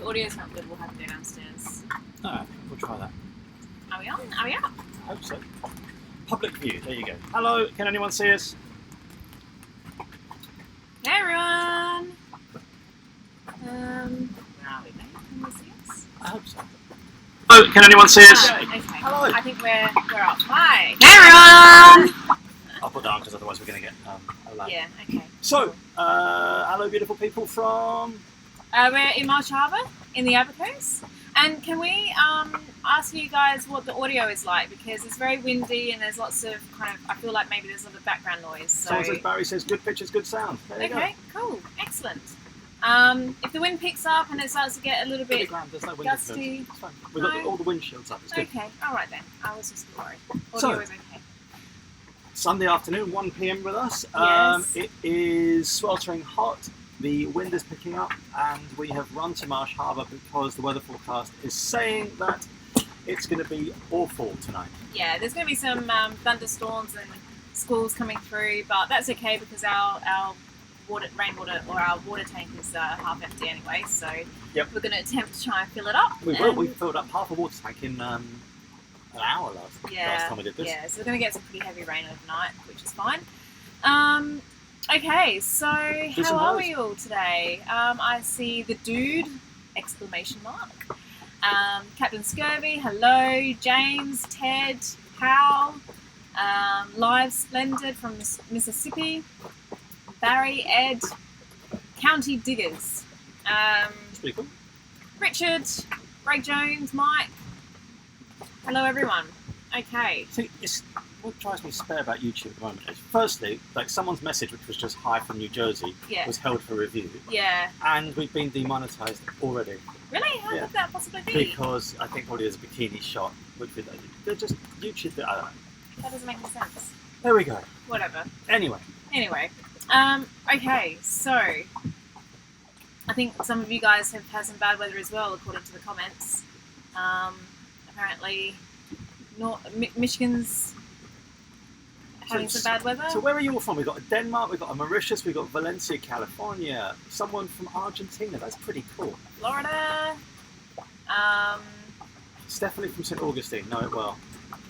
the audio's not good, we'll have to go downstairs. Alright, we'll try that. Are we on? Are we up? I hope so. Public view, there you go. Hello, can anyone see us? Hey everyone! Where are we, mate? Can you see us? I hope so. Hello, can anyone see us? Oh, okay. Hello. I think we're up. Hi! Hey everyone! I'll put that on because otherwise we're going to get alarmed. Yeah, okay. So, hello beautiful people from... We're in Marsh Harbour, in the Abacos. And can we ask you guys what the audio is like? Because it's very windy and there's lots of kind of, I feel like maybe there's a lot of background noise. So. Someone says, Barry says, good pictures, good sound. There you go. Okay, cool, excellent. If the wind picks up and it starts to get a little bit There's no wind gusty. It's fine. We've got all the windshields up. It's good. Okay, alright then. I was just worried. Audio So, is okay. Sunday afternoon, 1 PM with us. Yes. It is sweltering hot. The wind is picking up, and we have run to Marsh Harbour because the weather forecast is saying that it's going to be awful tonight. Yeah, there's going to be some thunderstorms and squalls coming through, but that's okay because our rainwater or our water tank is half empty anyway. So we're going to attempt to try and fill it up. We will. We filled up half a water tank in an hour last time we did this. Yeah, so we're going to get some pretty heavy rain overnight, which is fine. Okay, so how are we all today? I see the dude, exclamation mark. Captain Scurvy, hello. James, Ted, Hal, Live Splendid from Mississippi, Barry, Ed, County Diggers, That's pretty cool. Richard, Greg Jones, Mike. Hello everyone. Okay. See, what drives me spare about YouTube at the moment is, firstly, like someone's message, which was just hi from New Jersey, was held for review. Yeah. And we've been demonetised already. Really? How could that possibly be? Because I think probably there's a bikini shot, which they're just YouTube. I don't know. That doesn't make any sense. There we go. Whatever. Anyway. Okay, so I think some of you guys have had some bad weather as well, according to the comments. Apparently, Michigan's having some bad weather. So where are you all from? We've got Denmark, we've got Mauritius, we've got Valencia, California, someone from Argentina. That's pretty cool. Florida. Stephanie from St. Augustine. Know it well.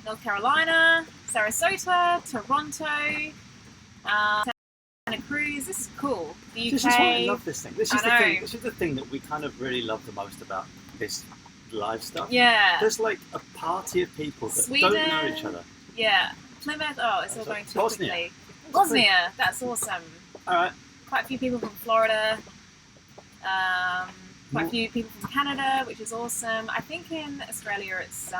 North Carolina, Sarasota, Toronto, Santa Cruz. This is cool. The UK. This is why I love this thing. This is the thing. This is the thing that we kind of really love the most about this live stuff. Yeah. There's like a party of people that don't know each other. Yeah. Plymouth. Oh, it's all going too Bosnia. quickly. Bosnia. That's awesome. All right. Quite a few people from Florida. Quite a few people from Canada, which is awesome. I think in Australia it's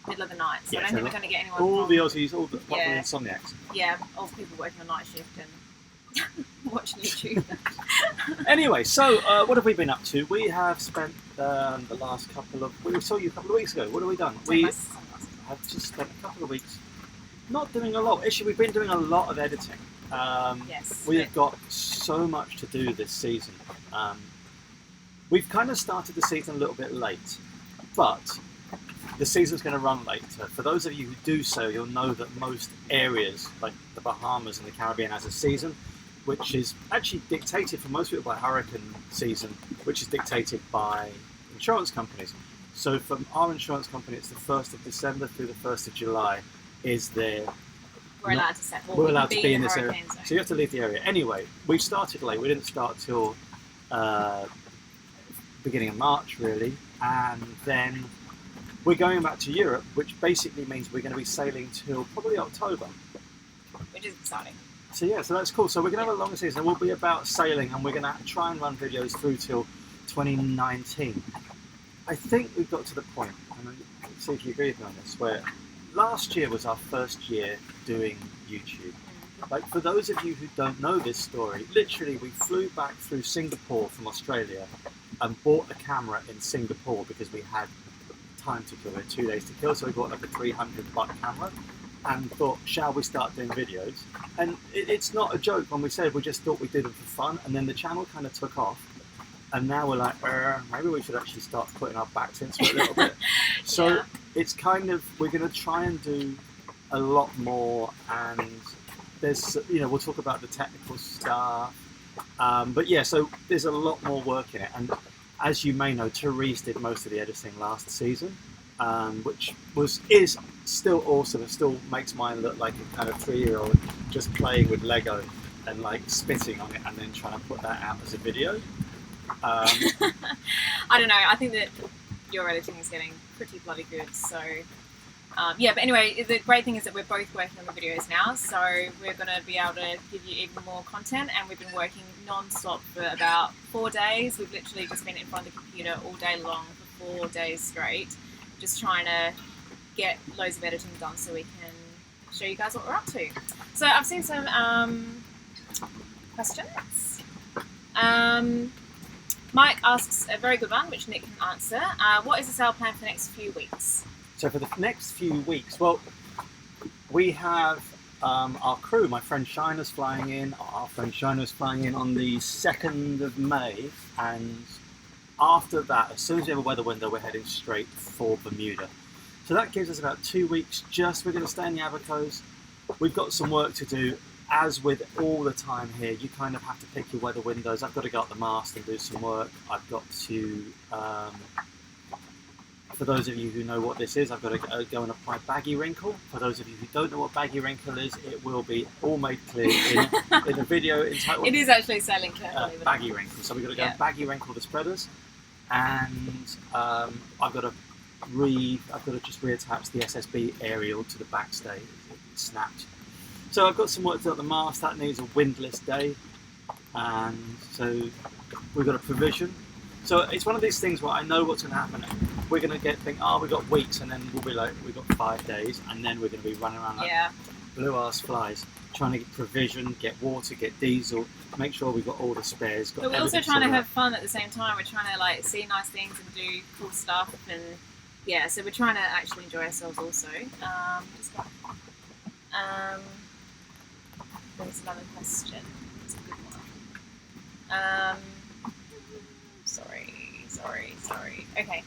middle of the night, so I don't think we're going to get anyone. All from, the Aussies, all the insomniacs. Yeah, all the people working on night shift and watching YouTube. Anyway, so what have we been up to? We have spent the last couple of... We saw you a couple of weeks ago. What have we done? We have just spent a couple of weeks not doing a lot. Actually, we've been doing a lot of editing. Yes. We have got so much to do this season. We've kind of started the season a little bit late, but the season's going to run later. For those of you who do so, you'll know that most areas, like the Bahamas and the Caribbean, has a season, which is actually dictated for most people by hurricane season, which is dictated by insurance companies. So from our insurance company, it's the 1st of December through the 1st of July is their... We're allowed to set. We're allowed to be in this area. Zone. So you have to leave the area. Anyway, we started late. We didn't start till beginning of March, really. And then we're going back to Europe, which basically means we're going to be sailing till probably October. Which is exciting. So yeah, so that's cool. So we're going to have a longer season. We'll be about sailing, and we're going to try and run videos through till 2019. I think we've got to the point, and let's see if you agree with me on this, where last year was our first year doing YouTube. Like, for those of you who don't know this story, literally we flew back through Singapore from Australia and bought a camera in Singapore because we had time to kill. We had 2 days to kill, so we bought like a $300 camera and thought, shall we start doing videos? And it's not a joke when we said we just thought we did it for fun, and then the channel kind of took off. And now we're like, maybe we should actually start putting our backs into it a little bit. So it's kind of, we're going to try and do a lot more, and there's, you know, we'll talk about the technical stuff. But yeah, so there's a lot more work in it. And as you may know, Therese did most of the editing last season, which is still awesome. It still makes mine look like a kind of 3-year-old just playing with Lego and like spitting on it and then trying to put that out as a video. I don't know. I think that your editing is getting pretty bloody good. So, yeah. But anyway, the great thing is that we're both working on the videos now, so we're going to be able to give you even more content. And we've been working non-stop for about 4 days. We've literally just been in front of the computer all day long for 4 days straight, just trying to get loads of editing done so we can show you guys what we're up to. So I've seen some questions. Mike asks a very good one, which Nick can answer. What is the sail plan for the next few weeks? So for the next few weeks, well, we have our crew. My friend Shiner's flying in. Our friend Shiner's flying in on the 2nd of May, and after that, as soon as we have a weather window, we're heading straight for Bermuda. So that gives us about 2 weeks. We're going to stay in the Abacos. We've got some work to do. As with all the time here, you kind of have to pick your weather windows. I've got to go up the mast and do some work. I've got to, for those of you who know what this is, I've got to go and apply baggy wrinkle. For those of you who don't know what baggy wrinkle is, it will be all made clear in a video entitled... It is actually sailing carefully. Baggy wrinkle. So we've got to go and baggy wrinkle the spreaders, and I've got to just reattach the SSB aerial to the backstay. It's snapped. So I've got some work to do at the mast. That needs a windless day, and so we've got a provision. So it's one of these things where I know what's going to happen. We're going to think, we've got weeks, and then we'll be like, we've got 5 days, and then we're going to be running around like blue ass flies, trying to get provision, get water, get diesel, make sure we've got all the spares. But we're also trying to have fun at the same time. We're trying to like see nice things and do cool stuff, and yeah, so we're trying to actually enjoy ourselves also. There's another question. It's a good one. Sorry. Okay.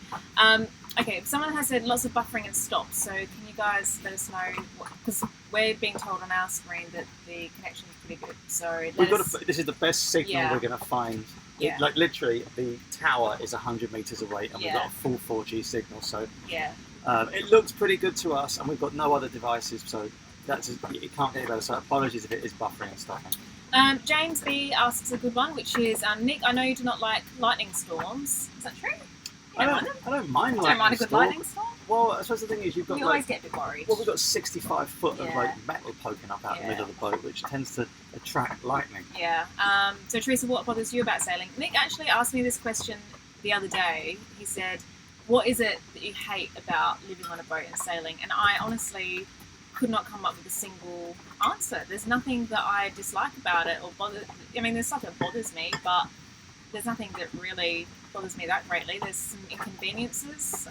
Okay. Someone has said lots of buffering and stops. So can you guys let us know? Because we're being told on our screen that the connection is pretty good. So this is the best signal we're going to find. Yeah. Like literally, the tower is 100 meters away, and we've got a full 4G signal. So it looks pretty good to us, and we've got no other devices. So it can't get any better. So apologies if it is buffering and stopping. James B asks a good one, which is Nick, I know you do not like lightning storms. Is that true? I don't mind a good lightning storm? Well, I suppose the thing is you always get a bit worried. Well, we've got 65 foot of like metal poking up out the middle of the boat, which tends to attract lightning. Yeah. So Teresa, what bothers you about sailing? Nick actually asked me this question the other day. He said, what is it that you hate about living on a boat and sailing? And I honestly could not come up with a single answer. There's nothing that I dislike about it or bother. I mean, there's stuff that bothers me, but there's nothing that really bothers me that greatly. There's some inconveniences,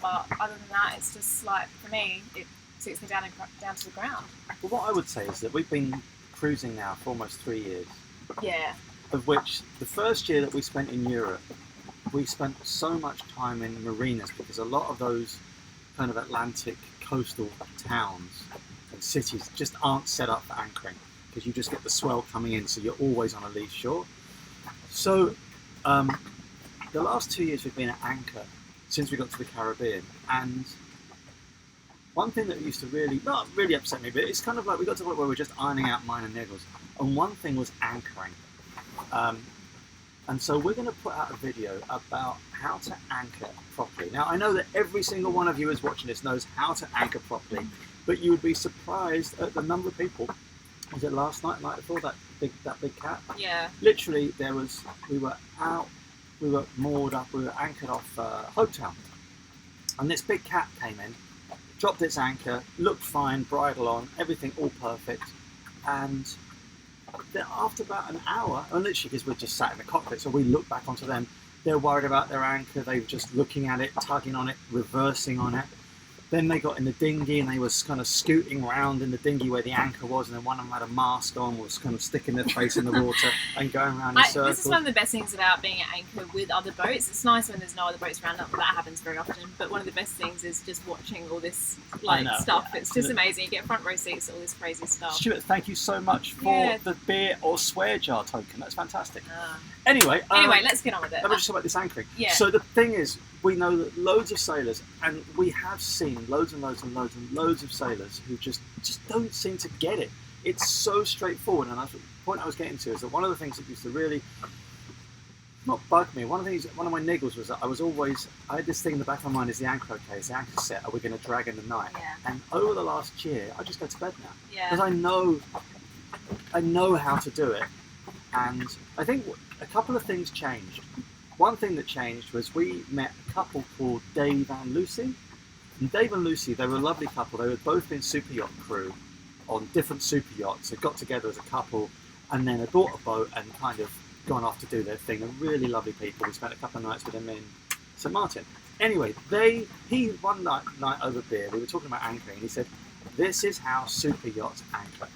but other than that, it's just like, for me, it suits me down to the ground. Well, what I would say is that we've been cruising now for almost 3 years. Yeah. Of which the first year that we spent in Europe, we spent so much time in marinas, because a lot of those kind of Atlantic coastal towns and cities just aren't set up for anchoring, because you just get the swell coming in, so you're always on a lee shore. So the last 2 years we've been at anchor since we got to the Caribbean, and one thing that used to not really upset me, but it's kind of like we got to the point where we're just ironing out minor niggles, and one thing was anchoring. And so we're going to put out a video about how to anchor properly. Now, I know that every single one of you who's watching this knows how to anchor properly, but you would be surprised at the number of people. Was it last night, night before, that big cat? Yeah. Literally, we were moored up, we were anchored off Hopetown. And this big cat came in, dropped its anchor, looked fine, bridle on, everything all perfect. And then after about an hour, and literally because we're just sat in the cockpit, so we look back onto them, they're worried about their anchor, they're just looking at it, tugging on it, reversing on it. Then they got in the dinghy and they was kind of scooting around in the dinghy where the anchor was, and then one of them had a mask on, was kind of sticking their face in the water and going around in circles. This is one of the best things about being at anchor with other boats. It's nice when there's no other boats around. Not that happens very often, but one of the best things is just watching all this stuff. It's just amazing. You get front row seats to all this crazy stuff. Stuart, thank you so much for the beer or swear jar token. That's fantastic. Anyway, let's get on with it. Let me just talk about this anchoring. Yeah. So the thing is, we know that loads of sailors, and we have seen loads and loads and loads and loads of sailors who just don't seem to get it. It's so straightforward, and the point I was getting to is that one of the things that used to really not bug me. One of my niggles was that I had this thing in the back of my mind: is the anchor okay? Is the anchor set? Are we going to drag in the night? Yeah. And over the last year, I just go to bed now because I know how to do it, and I think a couple of things changed. One thing that changed was we met a couple called Dave and Lucy. And Dave and Lucy, they were a lovely couple. They had both been super yacht crew on different super yachts. They got together as a couple, and then they bought a boat and kind of gone off to do their thing. They're really lovely people. We spent a couple of nights with them in St. Martin. Anyway, one night over beer, we were talking about anchoring, and he said, "This is how super yachts anchor.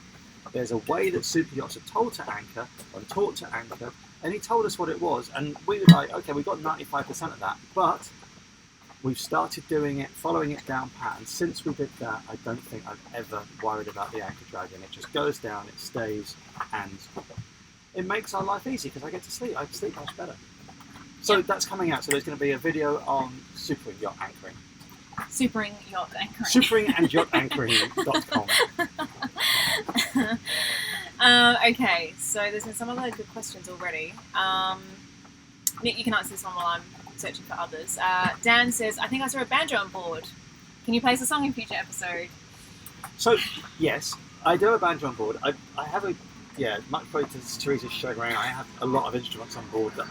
There's a way that super yachts are told to anchor and taught to anchor." And he told us what it was, and we were like, okay, we got 95% of that, but we've started doing it, following it down pat, and since we did that, I don't think I've ever worried about the anchor dragging. It just goes down, it stays, and it makes our life easy because I get to sleep. I sleep much better. So that's coming out. So there's going to be a video on supering yacht anchoring. Supering yacht anchoring. Supering and yacht anchoring.com. Okay, so there's been some other good questions already. Nick, you can answer this one while I'm searching for others. Dan says, I think I saw a banjo on board. Can you play us a song in future episode? So, yes, I do have a banjo on board. I have much probably to Teresa's chagrin, I have a lot of instruments on board that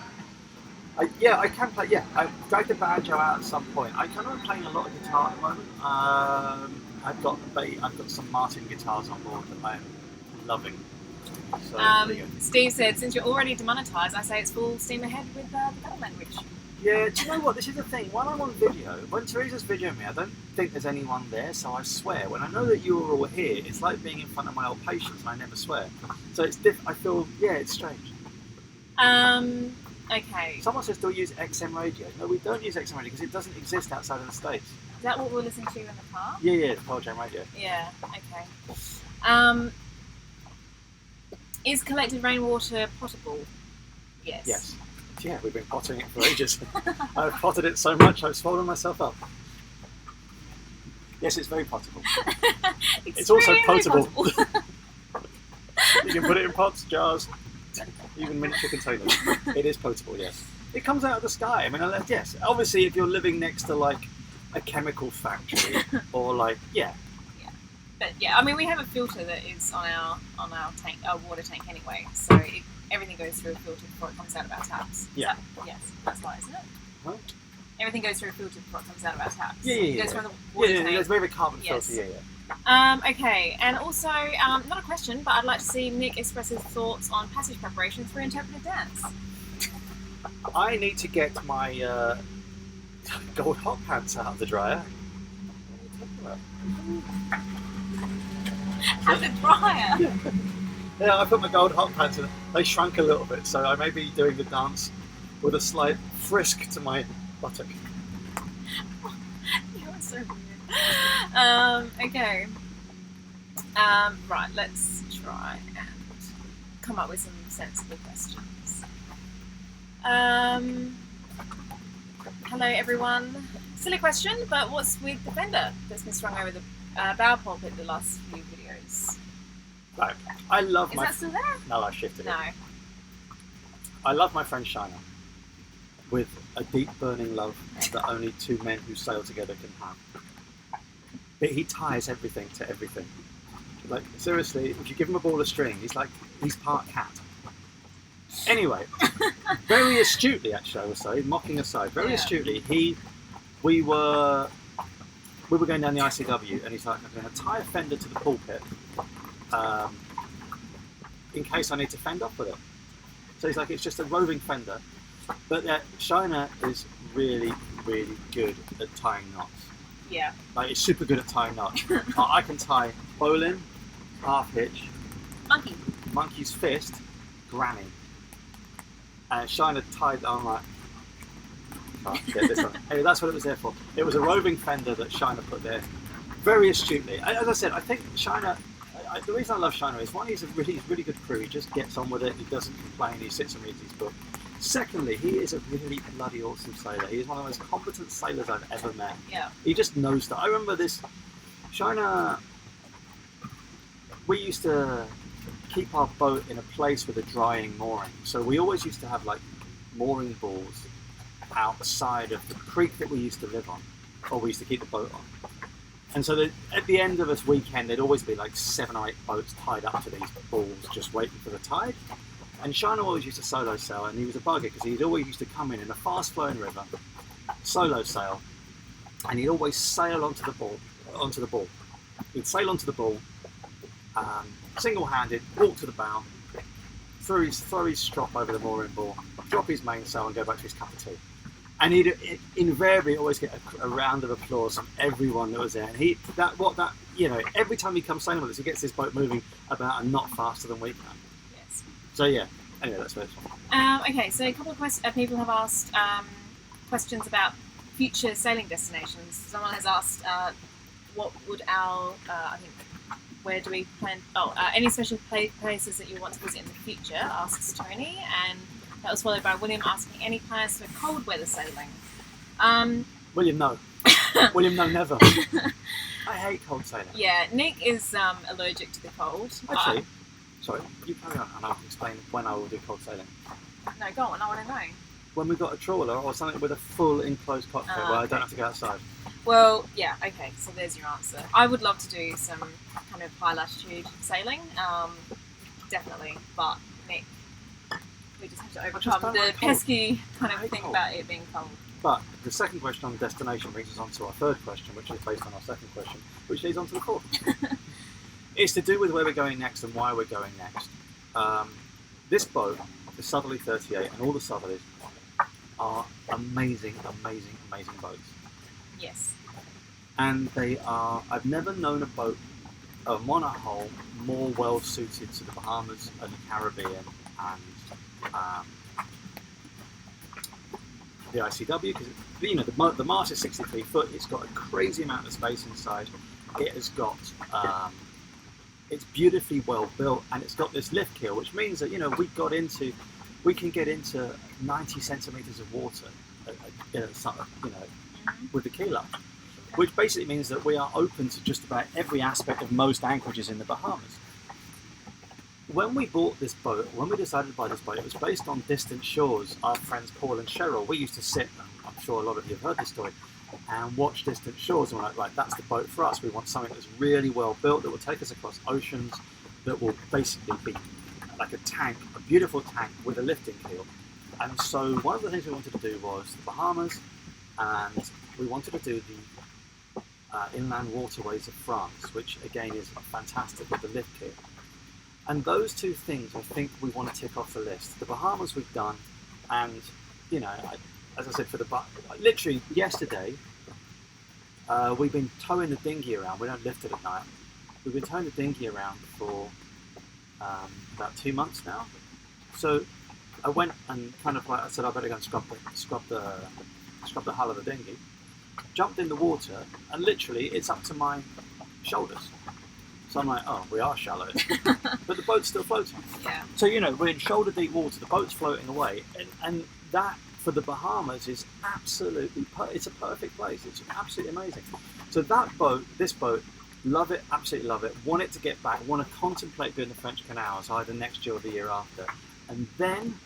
I can play. Yeah, I dragged the banjo out at some point. I kind of playing a lot of guitar at the moment. I've got some Martin guitars on board that I'm loving. So, Steve said, since you're already demonetized, I say it's full steam ahead with the battle language. Yeah, do you know what? This is the thing. When I'm on video, when Teresa's videoing me, I don't think there's anyone there, so I swear. When I know that you're all here, it's like being in front of my old patients, and I never swear. So it's I feel, it's strange. Okay. Someone says, do we use XM radio? No, we don't use XM radio because it doesn't exist outside of the States. Is that what we're listening to in the car? Yeah, the Pearl Jam radio. Yeah, okay. Is collected rainwater potable? Yes. Yes. Yeah, we've been potting it for ages. I've potted it so much I've swollen myself up. Yes, it's very potable. It's also potable. You can put it in pots, jars, even miniature containers. It is potable, yes. It comes out of the sky. I mean, yes. Obviously, if you're living next to like a chemical factory or like, But yeah, I mean, we have a filter that is on our tank, our water tank anyway. So everything goes through a filter before it comes out of our taps. Yeah. Yes, that's right, isn't it? Huh? Everything goes through a filter before it comes out of our taps. Yeah. It goes from the water tank. There's maybe a carbon filter. Okay, and also, not a question, but I'd like to see Nick express his thoughts on passage preparations for interpretive dance. I need to get my gold hot pants out of the dryer. Out the dryer? Yeah, I put my gold hot pants in. They shrunk a little bit, so I may be doing the dance with a slight frisk to my buttock. You're so weird. Okay. Right, let's try and come up with some sensible questions. Hello, everyone. Silly question, but what's with the fender that's been strung over the bow pulpit the last few videos? No, I love Is that still there? No, I shifted it. No. I love my friend Shiner with a deep burning love that only two men who sail together can have. But he ties everything to everything. Like, seriously, if you give him a ball of string, he's part cat. Anyway, very astutely, actually, I would say, mocking aside, very astutely, we were going down the ICW, and he's like, I'm going to tie a fender to the pulpit in case I need to fend off with it. So he's like, it's just a roving fender. But Shiner is really, really good at tying knots. Yeah. Like, it's super good at tying knots. I can tie bowline, half hitch, Monkey. monkey's fist, granny. And Shiner tied, I'm like, can't get this one. Anyway, that's what it was there for. It was a roving fender that Shiner put there very astutely. As I said, I think Shiner, the reason I love Shiner is, one, he's really good crew. He just gets on with it. He doesn't complain. He sits and reads his book. Secondly, he is a really bloody awesome sailor. He is one of the most competent sailors I've ever met. Yeah. He just knows that. I remember this, Shiner, we used to keep our boat in a place with a drying mooring. So we always used to have like mooring balls outside of the creek that we used to live on, or we used to keep the boat on. And so at the end of this weekend, there'd always be like 7 or 8 boats tied up to these balls just waiting for the tide. And Shiner always used to solo sail, and he was a bugger because he'd always used to come in a fast flowing river, solo sail, and he'd always sail onto the ball. He'd sail onto the ball, single-handed, walk to the bow, throw his strop over the mooring ball, drop his mainsail, and go back to his cup of tea. And he'd invariably always get a round of applause from everyone that was there. And every time he comes sailing with us, he gets this boat moving about a knot faster than we can. Yes. So yeah. Anyway, that's where it's from. Okay, so a couple of people have asked questions about future sailing destinations. Someone has asked, what would our, where do we plan? Any special places that you want to visit in the future? Asks Tony, and that was followed by William asking any plans for cold weather sailing. William, no. William, no, never. I hate cold sailing. Yeah, Nick is allergic to the cold. Actually, sorry, you carry on, and I'll explain when I will do cold sailing. No, go on. I want to know. When we've got a trawler or something with a full enclosed cockpit where I don't have to go outside. Well, yeah, okay, so there's your answer. I would love to do some kind of high latitude sailing, definitely, but Nick, we just have to overcome the pesky kind of thing about it being cold. But the second question on destination brings us on to our third question, which is based on our second question, which leads on to the fourth. It's to do with where we're going next and why we're going next. This boat, the Southerly 38, and all the Southerlies are amazing boats. Yes. And they are, I've never known a boat, a monohull, more well suited to the Bahamas and the Caribbean and the ICW, because the mast is 63 foot. It's got a crazy amount of space inside. It has got it's beautifully well built, and it's got this lift keel, which means that we can get into 90 centimeters of water with the keel up, which basically means that we are open to just about every aspect of most anchorages in the Bahamas. When we bought this boat, when we decided to buy this boat, it was based on distant shores. Our friends Paul and Cheryl, we used to sit, I'm sure a lot of you have heard this story, and watch distant shores, and we're like, right, that's the boat for us. We want something that's really well built, that will take us across oceans, that will basically be like a tank, a beautiful tank with a lifting keel. And so one of the things we wanted to do was the Bahamas, and we wanted to do the inland waterways of France, which again is fantastic with the lift keel. And those two things, I think we want to tick off the list. The Bahamas we've done, and as I said, literally yesterday, we've been towing the dinghy around. We don't lift it at night. We've been towing the dinghy around for about 2 months now. So I went and I said, I better go and scrub the hull of the dinghy. Jumped in the water, and literally it's up to my shoulders. So I'm like, oh, we are shallow. But the boat's still floating. Yeah. So, we're in shoulder deep water, the boat's floating away. And that, for the Bahamas, is absolutely, it's a perfect place. It's absolutely amazing. So this boat, love it, absolutely love it. Want it to get back, want to contemplate doing the French canals either next year or the year after. And then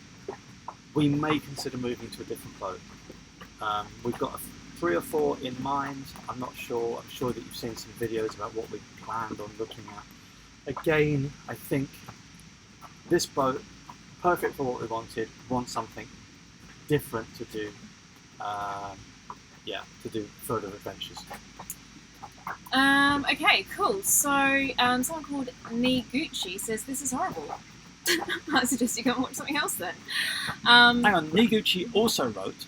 we may consider moving to a different boat. We've got 3 or 4 in mind. I'm not sure. I'm sure that you've seen some videos about what we planned on looking at. Again, I think this boat, perfect for what we wanted. Want something different to do. To do further adventures. Okay, cool. So, someone called Niguchi says this is horrible. I suggest you go and watch something else then. Hang on, Niguchi also wrote,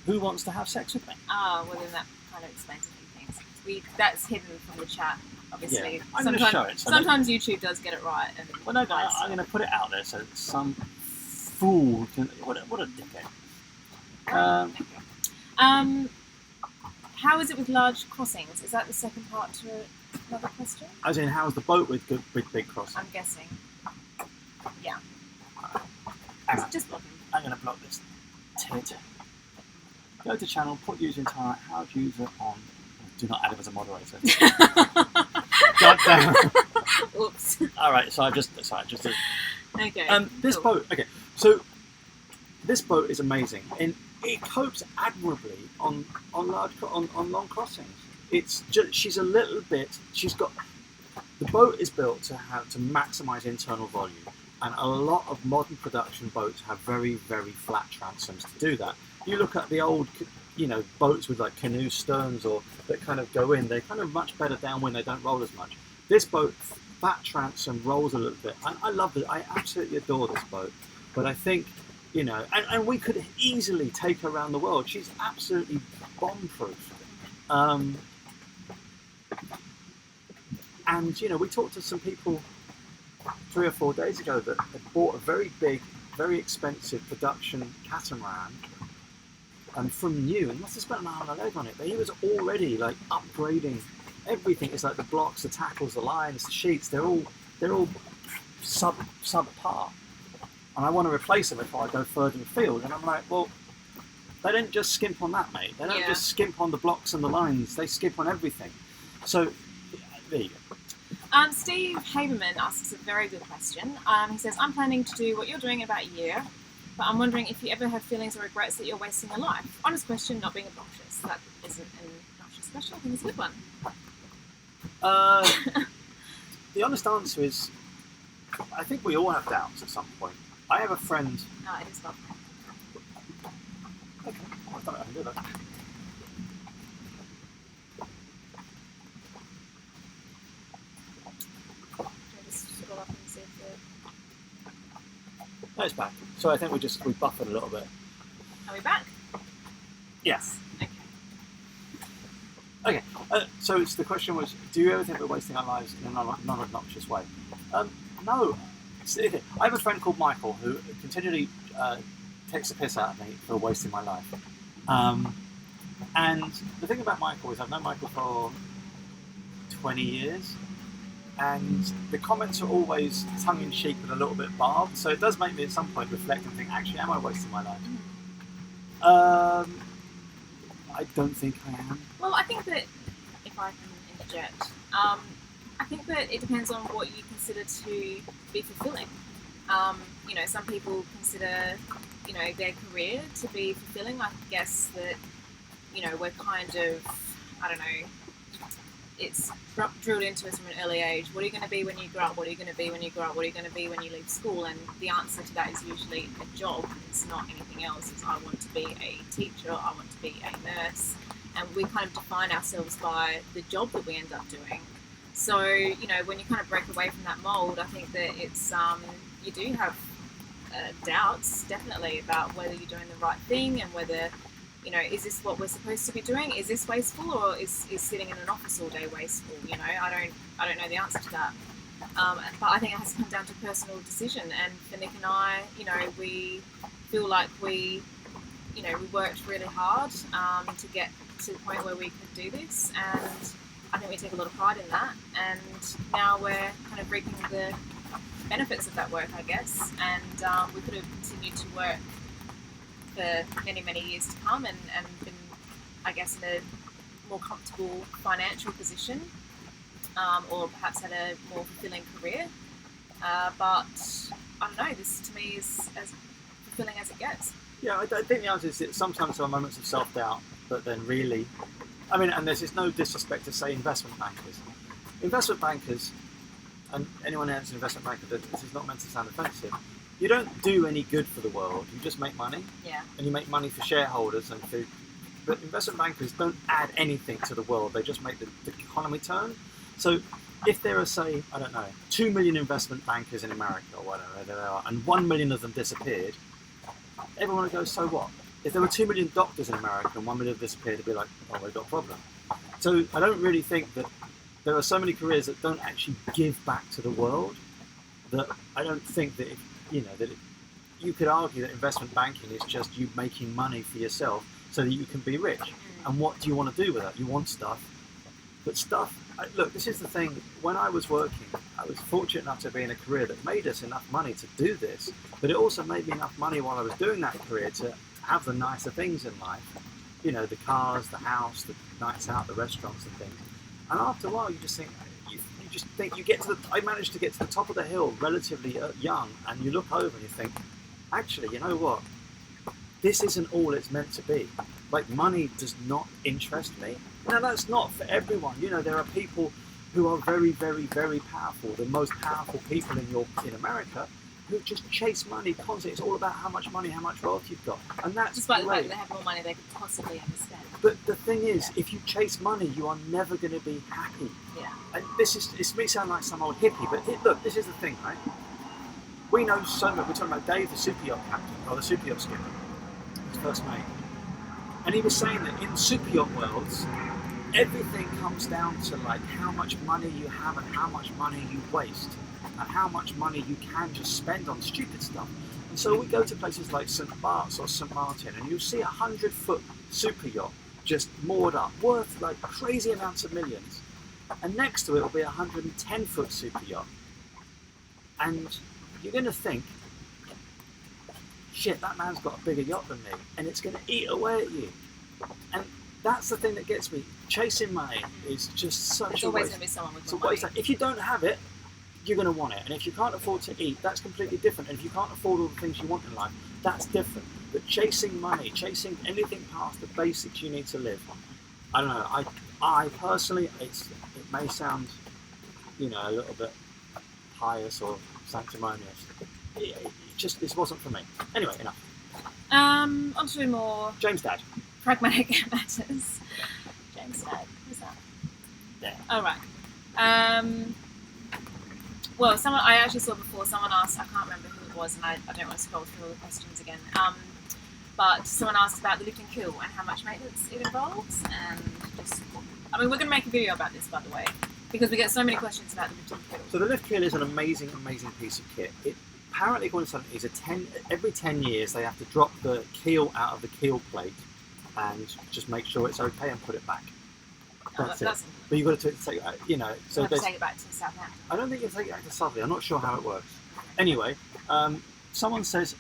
"Who wants to have sex with me?" Well then that kind of explains a few things. That's hidden from the chat, obviously. Yeah, I'm going to show it. So sometimes YouTube does get it right. And well, no, I'm going to put it out there so some fool can. What a dickhead. How is it with large crossings? Is that the second part to another question? As in, how's the boat with big crossings? I'm guessing. Yeah. Just block him. I'm going to block this Ted. Go to channel, put user in time, how to use it on. Do not add him as a moderator. God damn. Oops. Alright, so I just did. Okay. This cool. boat, okay, so this boat is amazing. And it copes admirably on long crossings. It's just, she's a little bit, the boat is built to maximise internal volume. And a lot of modern production boats have very, very flat transoms to do that. You look at the old, boats with like canoe sterns or that kind of go in, they're kind of much better downwind, they don't roll as much. This boat, flat transom, rolls a little bit. I love it. I absolutely adore this boat. But I think, and we could easily take her around the world. She's absolutely bomb-proof. And, we talked to some people 3 or 4 days ago that had bought a very big, very expensive production catamaran from new, and must have spent an arm and a leg on it, but he was already like upgrading everything. It's like the blocks, the tackles, the lines, the sheets, they're all subpar. And I want to replace them before I go further afield. And I'm like, well, they don't just skimp on that, mate. They don't just skimp on the blocks and the lines, they skimp on everything. So there you go. Steve Haberman asks a very good question. He says, I'm planning to do what you're doing in about a year, but I'm wondering if you ever have feelings or regrets that you're wasting your life. Honest question, not being obnoxious. That isn't an obnoxious question. I think it's a good one. The honest answer is, I think we all have doubts at some point. I have a friend... No, it is not. Okay, I thought I can do that. No, it's back. So I think we buffered a little bit. Are we back? Yes. Okay. So the question was, do you ever think we're wasting our lives in a non-obnoxious way? No. I have a friend called Michael who continually takes the piss out of me for wasting my life. And the thing about Michael is I've known Michael for 20 years. And the comments are always tongue-in-cheek but a little bit barbed, so it does make me at some point reflect and think, actually, am I wasting my life? I don't think I am. Well, I think that, if I can interject, I think that it depends on what you consider to be fulfilling. Some people consider, their career to be fulfilling. I guess that, we're kind of, I don't know, it's drilled into us from an early age. What are you going to be when you grow up? What are you going to be when you grow up? What are you going to be when you leave school? And the answer to that is usually a job. It's not anything else. It's I want to be a teacher. I want to be a nurse. And we kind of define ourselves by the job that we end up doing. So, when you kind of break away from that mould, I think that it's, you do have doubts, definitely, about whether you're doing the right thing and whether, is this what we're supposed to be doing? Is this wasteful, or is sitting in an office all day wasteful? I don't know the answer to that. But I think it has to come down to personal decision. And for Nick and I, we feel like we worked really hard to get to the point where we could do this, and I think we take a lot of pride in that. And now we're kind of reaping the benefits of that work, I guess. And we could have continued to work for many, many years to come and been, I guess, in a more comfortable financial position, or perhaps had a more fulfilling career. But I don't know, this to me is as fulfilling as it gets. Yeah, I think the answer is that sometimes there are moments of self-doubt, but then really, and there's no disrespect to, say, investment bankers. Investment bankers, and anyone else an investment banker, this is not meant to sound offensive, you don't do any good for the world, you just make money. Yeah. And you make money for shareholders but investment bankers don't add anything to the world, they just make the economy turn. So if there are, say, 2 million investment bankers in America or whatever there are, and 1 million of them disappeared, everyone would go, so what? If there were 2 million doctors in America and 1 million disappeared, it'd be like, oh, we've got a problem. So I don't really think that there are so many careers that don't actually give back to the world, that I don't think that you could argue that investment banking is just you making money for yourself so that you can be rich. And what do you want to do with that? You want stuff. But look, this is the thing. When I was working, I was fortunate enough to be in a career that made us enough money to do this, but it also made me enough money while I was doing that career to have the nicer things in life. The cars, the house, the nights out, the restaurants and things. And after a while, you just think, I managed to get to the top of the hill relatively young, and you look over and you think, actually, you know what? This isn't all it's meant to be. Like, money does not interest me. Now, that's not for everyone. There are people who are very, very, very powerful. The most powerful people in America who just chase money constantly. It's all about how much money, how much wealth you've got. And that's despite the fact that they have more money they could possibly understand. But the thing is, if you chase money, you are never going to be happy. Yeah. And this may sound like some old hippie, but look, this is the thing, right? We know so much. We're talking about Dave, the super yacht captain, or the super yacht skipper, his first mate. And he was saying that in super yacht worlds, everything comes down to like how much money you have and how much money you waste and how much money you can just spend on stupid stuff. And so we go to places like St. Bart's or St. Martin and you'll see a 100-foot super yacht just moored up, worth like crazy amounts of millions. And next to it will be a 110-foot super yacht. And you're going to think, shit, that man's got a bigger yacht than me, and it's going to eat away at you. And that's the thing that gets me. Chasing money is just such a waste. There's always going to be someone with more money. If you don't have it, you're going to want it. And if you can't afford to eat, that's completely different. And if you can't afford all the things you want in life, that's different. But chasing money, chasing anything past the basics you need to live, I don't know. I personally, it may sound, a little bit pious or sanctimonious. This wasn't for me. Anyway, enough. On to more James' dad. Pragmatic matters. James' dad. Who's that? There. Oh, right. Well, I actually saw before, someone asked, I can't remember who it was, and I don't want to scroll through all the questions again, but someone asked about the lift and keel and how much maintenance it involves, and we're going to make a video about this, by the way, because we get so many questions about the lift and keel. So the lift keel is an amazing, amazing piece of kit. It apparently, according to something, is every 10 years they have to drop the keel out of the keel plate and just make sure it's okay and put it back. That's it. But you've got to take it out, So take it back to Southampton. I don't think you take it back to Southampton. I'm not sure how it works. Anyway, someone says,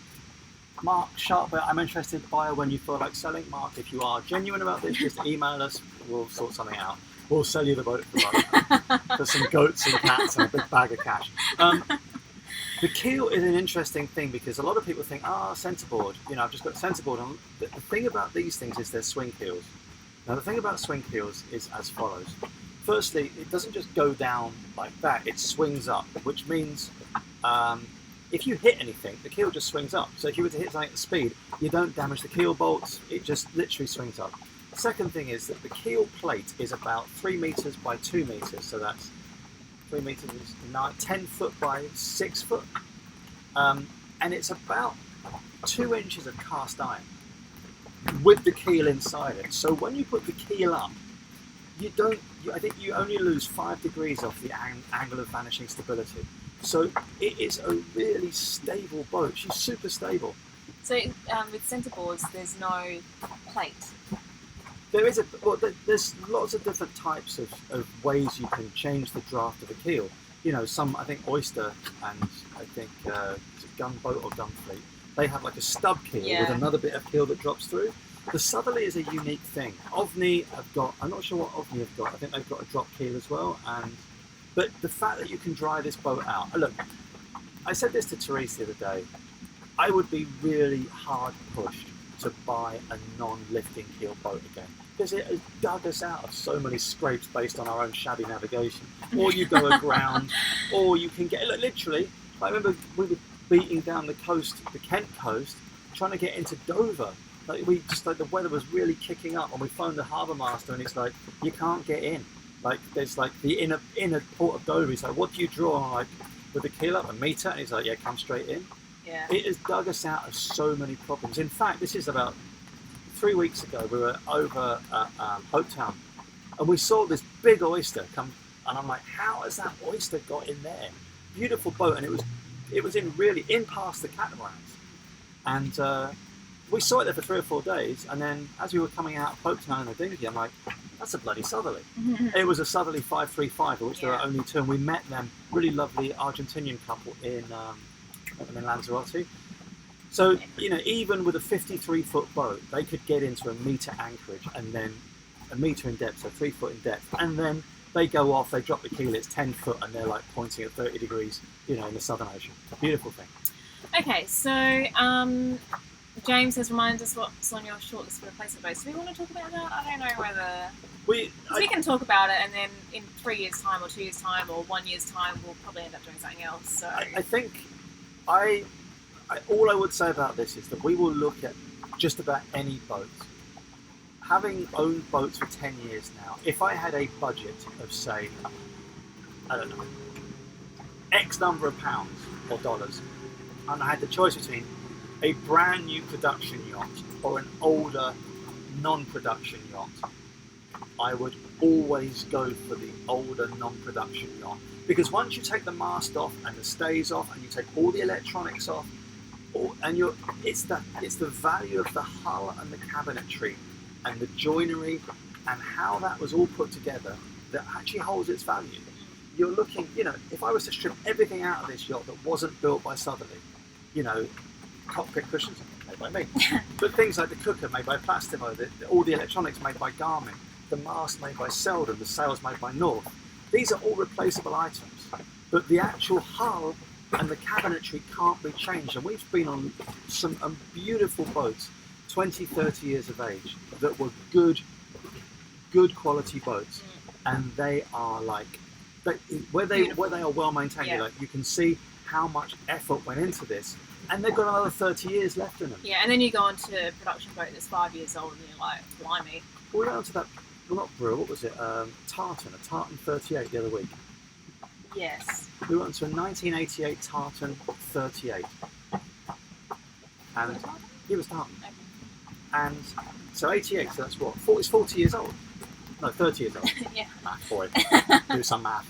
Mark Sharper, I'm interested. Buyer when you feel like selling. Mark, if you are genuine about this, just email us. We'll sort something out. We'll sell you the boat for some goats and cats and a big bag of cash. The keel is an interesting thing because a lot of people think, centerboard. I've just got a centerboard. And the thing about these things is they're swing keels. Now, the thing about swing keels is as follows. Firstly, it doesn't just go down like that. It swings up, which means if you hit anything, the keel just swings up. So if you were to hit something at speed, you don't damage the keel bolts. It just literally swings up. The second thing is that the keel plate is about 3 meters by 2 meters. So that's 3 meters is 10 foot by 6 foot. And it's about 2 inches of cast iron with the keel inside it. So when you put the keel up, I think you only lose 5 degrees off the angle of vanishing stability. So it is a really stable boat. She's super stable. So with centerboards, there's no plate. There's lots of different types of ways you can change the draft of a keel. Some, I think Oyster and I think Gunboat or Gunfleet, they have like a stub keel with another bit of keel that drops through. The southerly is a unique thing. Ovni have got, I'm not sure what Ovni have got. I think they've got a drop keel as well. But the fact that you can dry this boat out. Look, I said this to Therese the other day. I would be really hard pushed to buy a non-lifting keel boat again, because it has dug us out of so many scrapes based on our own shabby navigation. Or you go aground, or you can get, literally, I remember we were beating down the coast, the Kent coast, trying to get into Dover. The weather was really kicking up, and we phoned the harbour master, and it's like, you can't get in. There's the inner port of Dover. He's like, what do you draw on, with the keel up, a metre? And he's like, yeah, come straight in. Yeah. It has dug us out of so many problems. In fact, this is about 3 weeks ago. We were over at Hopetown, And we saw this big oyster come, and I'm like, how has that oyster got in there? Beautiful boat, and it was in past the catamarans, and we saw it there for 3 or 4 days. And then as we were coming out of Folkestone in the dinghy, I'm like, that's a bloody southerly. It was a southerly 535, of which there are only 2, and we met them, really lovely Argentinian couple in Lanzarote. So, even with a 53-foot boat, they could get into a metre anchorage and then a metre in depth, so 3 foot in depth, and then they go off, they drop the keel, it's 10 foot, and they're like pointing at 30 degrees, in the Southern Ocean. Beautiful thing. Okay, so James has reminded us what's on your shortlist for replacement boats. Do we want to talk about that? I don't know whether... We can talk about it, and then in 3 years' time or 2 years' time or 1 year's time, we'll probably end up doing something else. So I think all I would say about this is that we will look at just about any boat. Having owned boats for 10 years now, if I had a budget of, say, I don't know, X number of pounds or dollars, and I had the choice between a brand new production yacht or an older non-production yacht, I would always go for the older non-production yacht. Because once you take the mast off and the stays off and you take all the electronics off, it's the value of the hull and the cabinetry and the joinery and how that was all put together that actually holds its value. You're looking, if I was to strip everything out of this yacht that wasn't built by Southerly, cockpit cushions made by me, but things like the cooker made by Plastimo, all the electronics made by Garmin, the mast made by Selden, the sails made by North. These are all replaceable items, but the actual hull and the cabinetry can't be changed. And we've been on some beautiful boats, 20, 30 years of age, that were good quality boats, and they are where they are well maintained. You can see how much effort went into this, and they've got another 30 years left in them. Yeah, and then you go on to a production boat that's 5 years old, and you're like, blimey. Well, we went on to that. Well, not Brewer, what was it? A Tartan 38 the other week. Yes. We went to a 1988 Tartan 38. And it was Tartan. Okay. And so 88, so that's what? It's 40 years old. No, 30 years old. Yeah. Math boy. Do some math.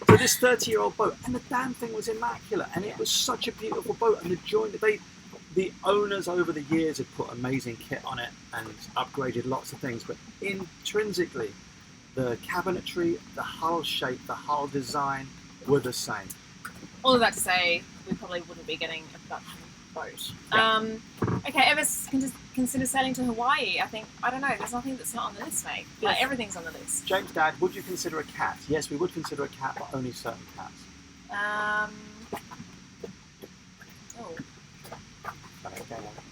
So this 30-year-old boat, and the damn thing was immaculate, and it was such a beautiful boat, and the owners over the years had put amazing kit on it and upgraded lots of things, but intrinsically, the cabinetry, the hull shape, the hull design were the same. All of that to say, we probably wouldn't be getting a production boat. Yeah. Okay, ever consider sailing to Hawaii? I don't know, there's nothing that's not on the list, mate. Yes. Like, everything's on the list. James, Dad, would you consider a cat? Yes, we would consider a cat, but only certain cats.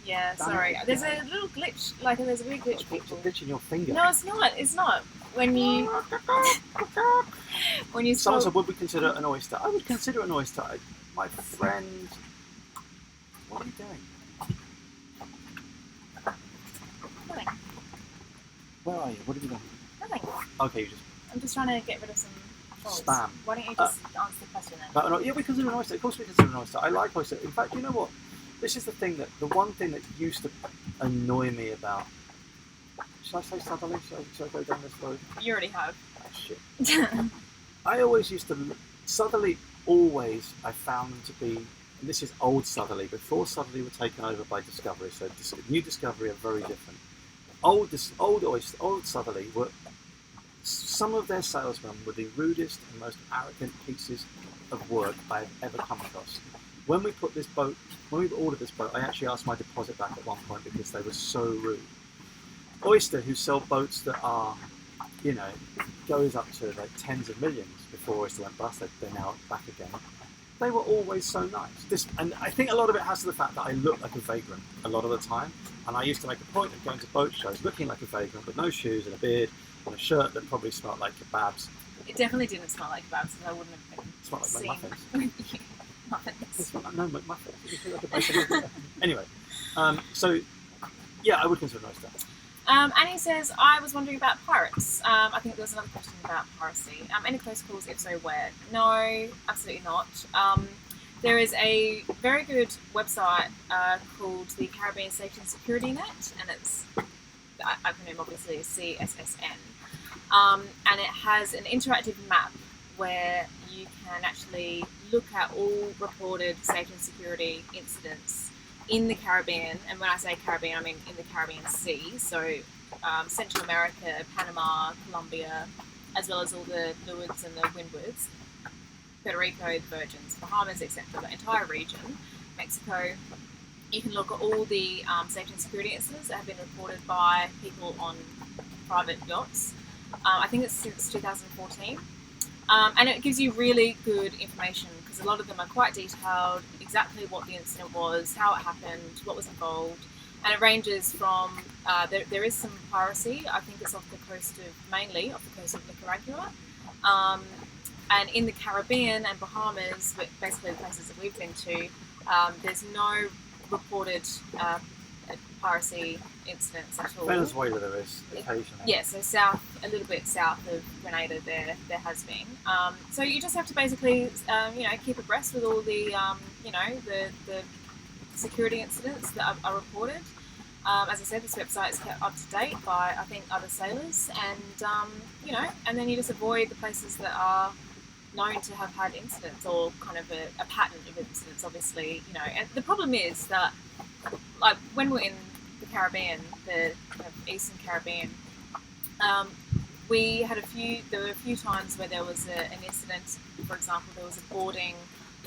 Yeah, sorry. There's a little glitch, there's a weird glitch. Glitch in your finger. No, it's not. It's not. When you Someone said, would we consider an oyster? I would consider an oyster. My friend, what are you doing? Nothing. Where are you? What have you done? Nothing. Okay, I'm just trying to get rid of some trolls. Spam. Why don't you just answer the question then? Yeah, we consider an oyster. Of course we consider an oyster. I like oyster. In fact, you know what? This is the one thing that used to annoy me about. Should I say Southerly? Should I go down this road? You already have. Oh, shit. I always used to... Southerly always, I found them to be... And this is old Southerly, before Southerly were taken over by Discovery, so new Discovery are very different. Old Southerly were... Some of their salesmen were the rudest and most arrogant pieces of work I've ever come across. When we ordered this boat, I actually asked my deposit back at one point because they were so rude. Oyster, who sell boats that are, goes up to like tens of millions before Oyster went bust, they're now back again. They were always so nice. And I think a lot of it has to the fact that I look like a vagrant a lot of the time. And I used to make a point of going to boat shows looking like a vagrant with no shoes and a beard and a shirt that probably smelled like kebabs. It definitely didn't smell like kebabs, and I wouldn't have been. It smelled like muffins. Muffins. No, muffins. Anyway, so yeah, I would consider an oyster. Annie says, I was wondering about pirates. I think there was another question about piracy. Any close calls? If so, where? No, absolutely not. There is a very good website called the Caribbean Safety and Security Net, and it's, the acronym obviously is CSSN. and it has an interactive map where you can actually look at all reported safety and security incidents in the Caribbean. And when I say Caribbean, I mean in the Caribbean Sea, so Central America, Panama, Colombia, as well as all the Leewards and the Windwards, Puerto Rico, the Virgins, Bahamas, etc., the entire region, Mexico. You can look at all the safety and security incidents that have been reported by people on private yachts. I think it's since 2014. And it gives you really good information because a lot of them are quite detailed, exactly what the incident was, how it happened, what was involved. And it ranges from, there is some piracy, I think it's off the coast of, mainly off the coast of Nicaragua. And in the Caribbean and Bahamas, basically the places that we've been to, there's no reported piracy incidents at all. Venezuela there is occasionally. Yeah, so south, a little bit south of Grenada, there has been. So you just have to basically, keep abreast with all the, the security incidents that are reported. As I said, this website is kept up to date by, I think, other sailors, and and then you just avoid the places that are known to have had incidents or kind of a pattern of incidents, obviously, and the problem is that, like, when we're in the Caribbean, the kind of Eastern Caribbean, there were a few times where there was an incident. For example, there was a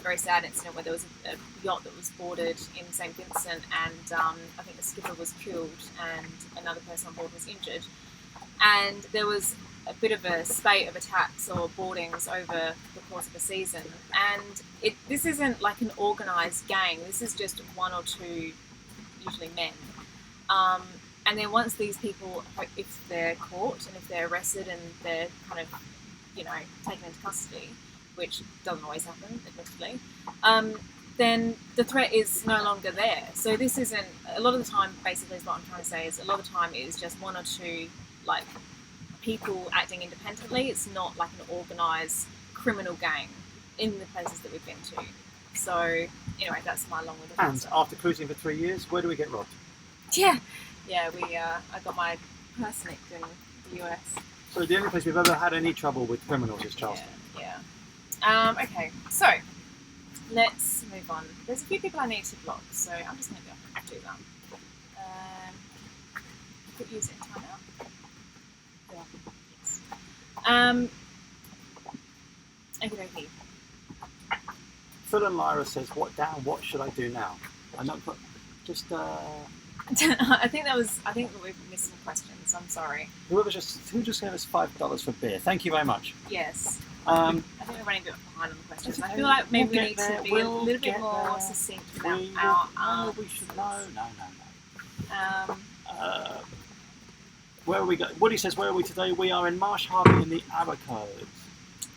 very sad incident where there was a yacht that was boarded in St. Vincent, and I think the skipper was killed and another person on board was injured, and there was a bit of a spate of attacks or boardings over the course of a season, and this isn't like an organised gang. This is just one or two, usually men, and then once these people, if they're caught and if they're arrested and they're kind of taken into custody, which doesn't always happen, admittedly, then the threat is no longer there. So this isn't, a lot of the time, basically, is what I'm trying to say, is a lot of the time it is just one or two, like, people acting independently. It's not like an organised criminal gang in the places that we've been to. So anyway, that's my long-winded answer. And after cruising for 3 years, where do we get robbed? Yeah, I got my purse nicked in the US. So the only place we've ever had any trouble with criminals is Charleston. Yeah. Okay, so let's move on. There's a few people I need to block, so I'm just going to do that. Put user in timeout. Yes. Okay. Phil and Lyra says, what should I do now? I'm not just I think that we've missed some questions. I'm sorry. Who just gave us $5 for beer? Thank you very much. Yes. I think we're running a bit behind on the questions. I feel like maybe we need to be a little bit more succinct about our answers. We should. No. Where are we going? Woody says, where are we today? We are in Marsh Harbour in the Abacos.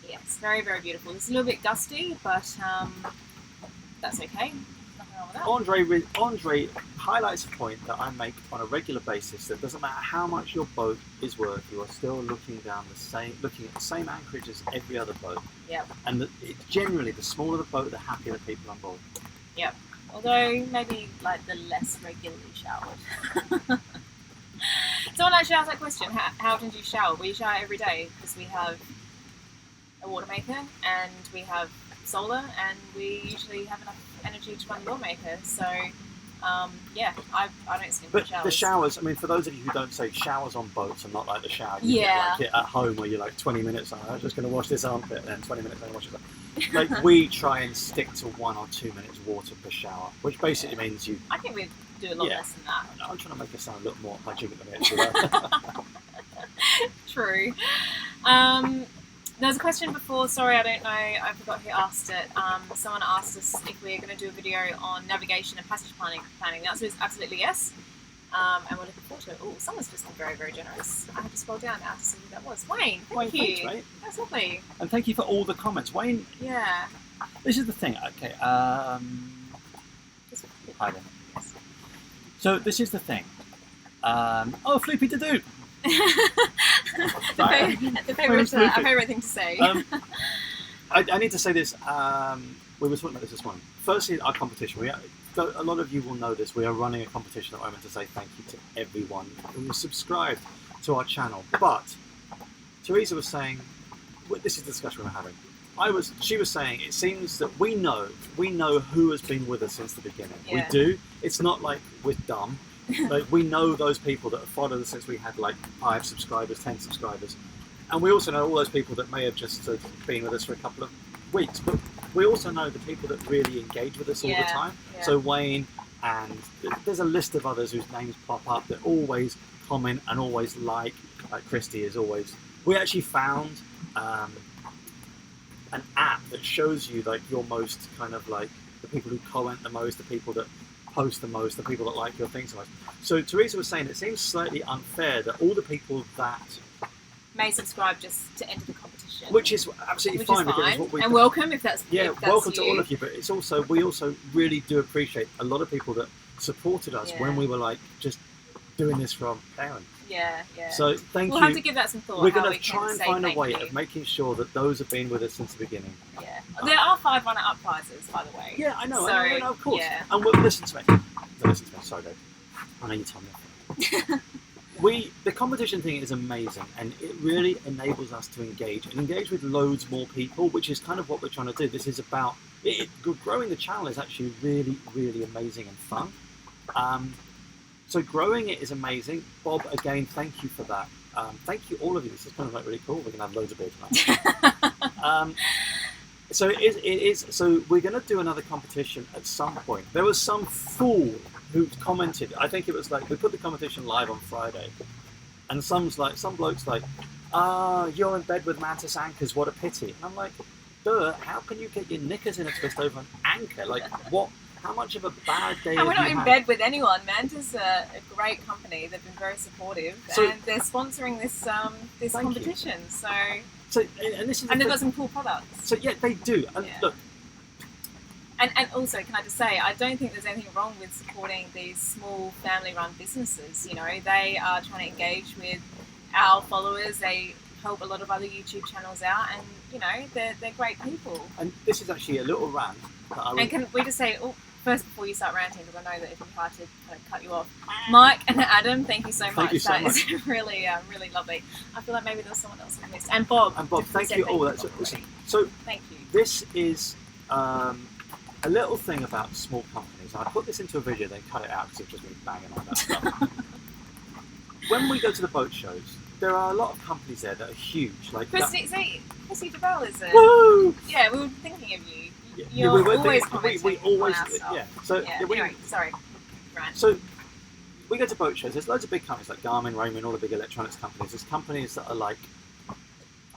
Yes, very, very beautiful. It's a little bit gusty, but that's okay. Andre highlights a point that I make on a regular basis, that doesn't matter how much your boat is worth, you are still looking at the same anchorage as every other boat. Yep. And generally, the smaller the boat, the happier the people on board. Yep. Although maybe like the less regularly showered. Someone actually asked that question. How often do you shower? We shower every day because we have a water maker and we have solar, and we usually have enough energy to run the water maker. So, I don't see But showers. the showers, I mean, for those of you who don't say, showers on boats are not like the shower you get like it at home where you're like 20 minutes, I'm just going to wash this armpit, and then 20 minutes, I'm going to wash it. Like, we try and stick to 1 or 2 minutes water per shower, which basically means you... I think we do a lot less than that. I'm trying to make it sound a little more hygienic than it is. True. There was a question before, sorry, I don't know, I forgot who asked it. Someone asked us if we are going to do a video on navigation and passage planning. The answer is absolutely yes. And we're looking forward to it. Oh, someone's just been very, very generous. I had to scroll down now to see who that was. Wayne, thank you. Thanks, mate. That's lovely. And thank you for all the comments. Wayne, yeah. This is the thing, okay. Hi there. Yes. So this is the thing. Floopy to do. the favourite thing to say. I need to say this. We were talking about this morning. Firstly, our competition. A lot of you will know this. We are running a competition at the moment to say thank you to everyone who has subscribed to our channel. But Teresa was saying, this is the discussion we're having. She was saying, it seems that we know who has been with us since the beginning. Yeah. We do. It's not like we're dumb. Like, we know those people that have followed us since we had like 5 subscribers, 10 subscribers. And we also know all those people that may have just been with us for a couple of weeks. But we also know the people that really engage with us all the time. Yeah. So Wayne, and there's a list of others whose names pop up that always comment and always like Christy is always. We actually found an app that shows you like your most kind of like the people who comment the most, the people that post the most, the people that like your things the most. So Teresa was saying it seems slightly unfair that all the people that may subscribe just to enter the competition, which is absolutely fine, because what we welcome if that's welcome you. to all of you. But it's also we also really do appreciate a lot of people that supported us when we were like just doing this from parents. Yeah. So thank you. We'll have to give that some thought. We're going to try and find a way of making sure that those have been with us since the beginning. Yeah. There are 5 runner-up prizes, by the way. Yeah, I know. So, I know, of course. Yeah. And we'll listen to me. Sorry, Dave. I know you told me. The competition thing is amazing, and it really enables us to engage with loads more people, which is kind of what we're trying to do. This is about growing the channel is actually really, really amazing and fun. So growing it is amazing. Bob, again, thank you for that. Thank you, all of you. This is kind of like really cool. We're gonna have loads of beer tonight. So it is. So we're gonna do another competition at some point. There was some fool who commented. I think it was like we put the competition live on Friday, and some bloke's like, you're in bed with Mantis anchors. What a pity. And I'm like, duh. How can you get your knickers in a twist over an anchor? Like what? How much of a bad day? And we're not in bed with anyone. Mantis are a great company. They've been very supportive, and they're sponsoring this competition. So and this is they've got some cool products. So yeah, they do. And look. And also, can I just say, I don't think there's anything wrong with supporting these small family-run businesses. You know, they are trying to engage with our followers. They help a lot of other YouTube channels out, and you know, they're great people. And this is actually a little rant. And can we just say, first before you start ranting, because I know that it'd be hard to kind of cut you off, Mike and Adam, thank you so much. Thank you so much. That is really, really lovely. I feel like maybe there was someone else I missed. And Bob. Thank you all. So thank you. This is a little thing about small companies. I put this into a video, then cut it out because it's just been banging on that stuff. When we go to the boat shows, there are a lot of companies there that are huge. Like Christy DeBell is it? Woo! Yeah, we were thinking of you. We always yeah. So anyway, sorry. Right. So we go to boat shows. There's loads of big companies like Garmin, Roman, all the big electronics companies. There's companies that are like,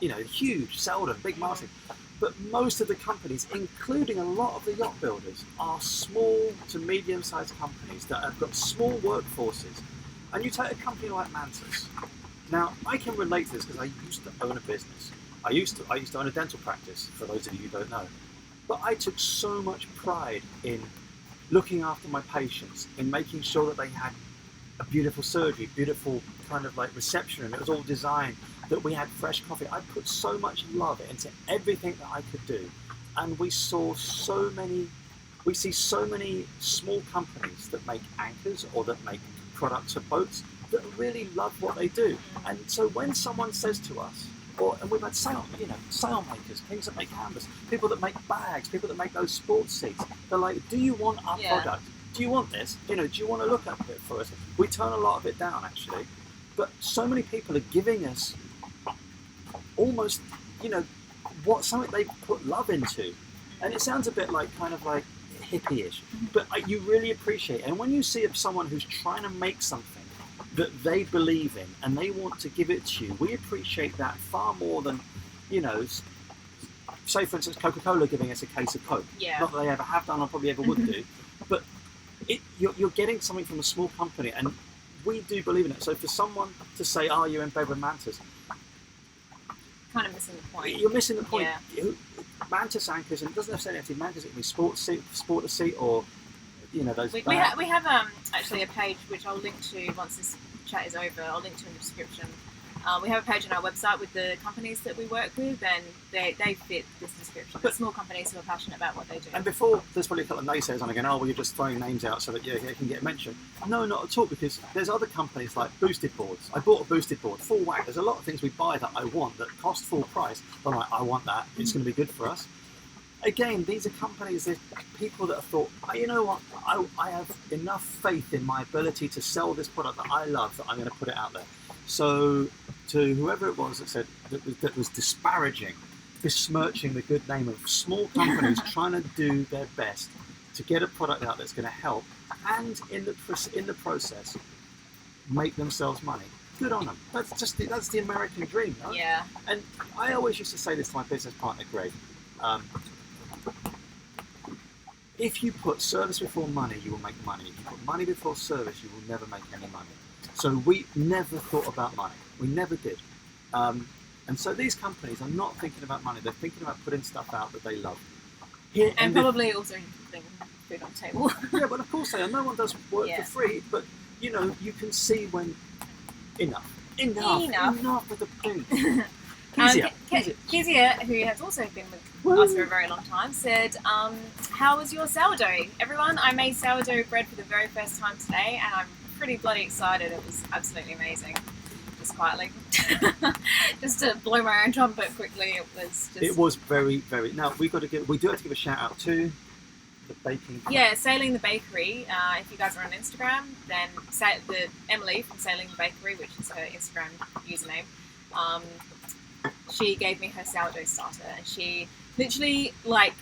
you know, huge, Selden, big marketing. But most of the companies, including a lot of the yacht builders, are small to medium-sized companies that have got small workforces. And you take a company like Mantis. Now, I can relate to this because I used to own a business. I used to own a dental practice, for those of you who don't know. But I took so much pride in looking after my patients, in making sure that they had a beautiful surgery, beautiful kind of like reception room. It was all designed, that we had fresh coffee. I put so much love into everything that I could do. And we see so many small companies that make anchors or that make products for boats that really love what they do. And so when someone says to us, and we've had sail makers, things that make canvas, people that make bags, people that make those sports seats. They're like, do you want our product? Do you want this? Do you want to look at it for us? We turn a lot of it down, actually. But so many people are giving us almost, something they put love into. And it sounds a bit like kind of like hippie-ish, but you really appreciate it. And when you see someone who's trying to make something that they believe in and they want to give it to you, we appreciate that far more than, say for instance Coca-Cola giving us a case of Coke. Not that they ever have done or probably ever would do, but you're getting something from a small company, and we do believe in it. So for someone to say, you're in bed with Mantis, kind of missing the point. You're missing the point. Mantis anchors, and it doesn't necessarily have to be Mantis, it can be sporter seat, or those. We have actually a page which I'll link to once this chat is over. I'll link to in the description, We have a page on our website with the companies that we work with, and they fit this description. But small companies who are passionate about what they do. And before, there's probably a couple of naysayers on again, oh, well, you're just throwing names out so that you can get mentioned. No, not at all, because there's other companies like boosted boards. I bought a boosted board, full whack. There's a lot of things we buy that I want that cost full price. I'm like, I want that. It's going to be good for us. Again, these are companies, there's people that have thought, oh, you know what, I have enough faith in my ability to sell this product that I love that I'm going to put it out there. So to whoever it was that said that was disparaging, besmirching the good name of small companies trying to do their best to get a product out that's going to help and in the process make themselves money. Good on them. That's the American dream, right? Yeah. And I always used to say this to my business partner, Greg. If you put service before money, you will make money. If you put money before service, you will never make any money. So we never thought about money. We never did. And so these companies are not thinking about money. They're thinking about putting stuff out that they love. And probably also putting food on the table. Yeah, but of course they are. No one does work for free. But, you know, you can see when enough of the food. Kezia, who has also been with us for a very long time, said, how was your sourdough? Everyone, I made sourdough bread for the very first time today, and I'm pretty bloody excited. It was absolutely amazing. Just quietly. Just to blow my own trumpet quickly, it was very, very... Now, we do have to give a shout out to the baking... Yeah, Sailing the Bakery. If you guys are on Instagram, then Emily from Sailing the Bakery, which is her Instagram username, she gave me her sourdough starter, and she literally, like,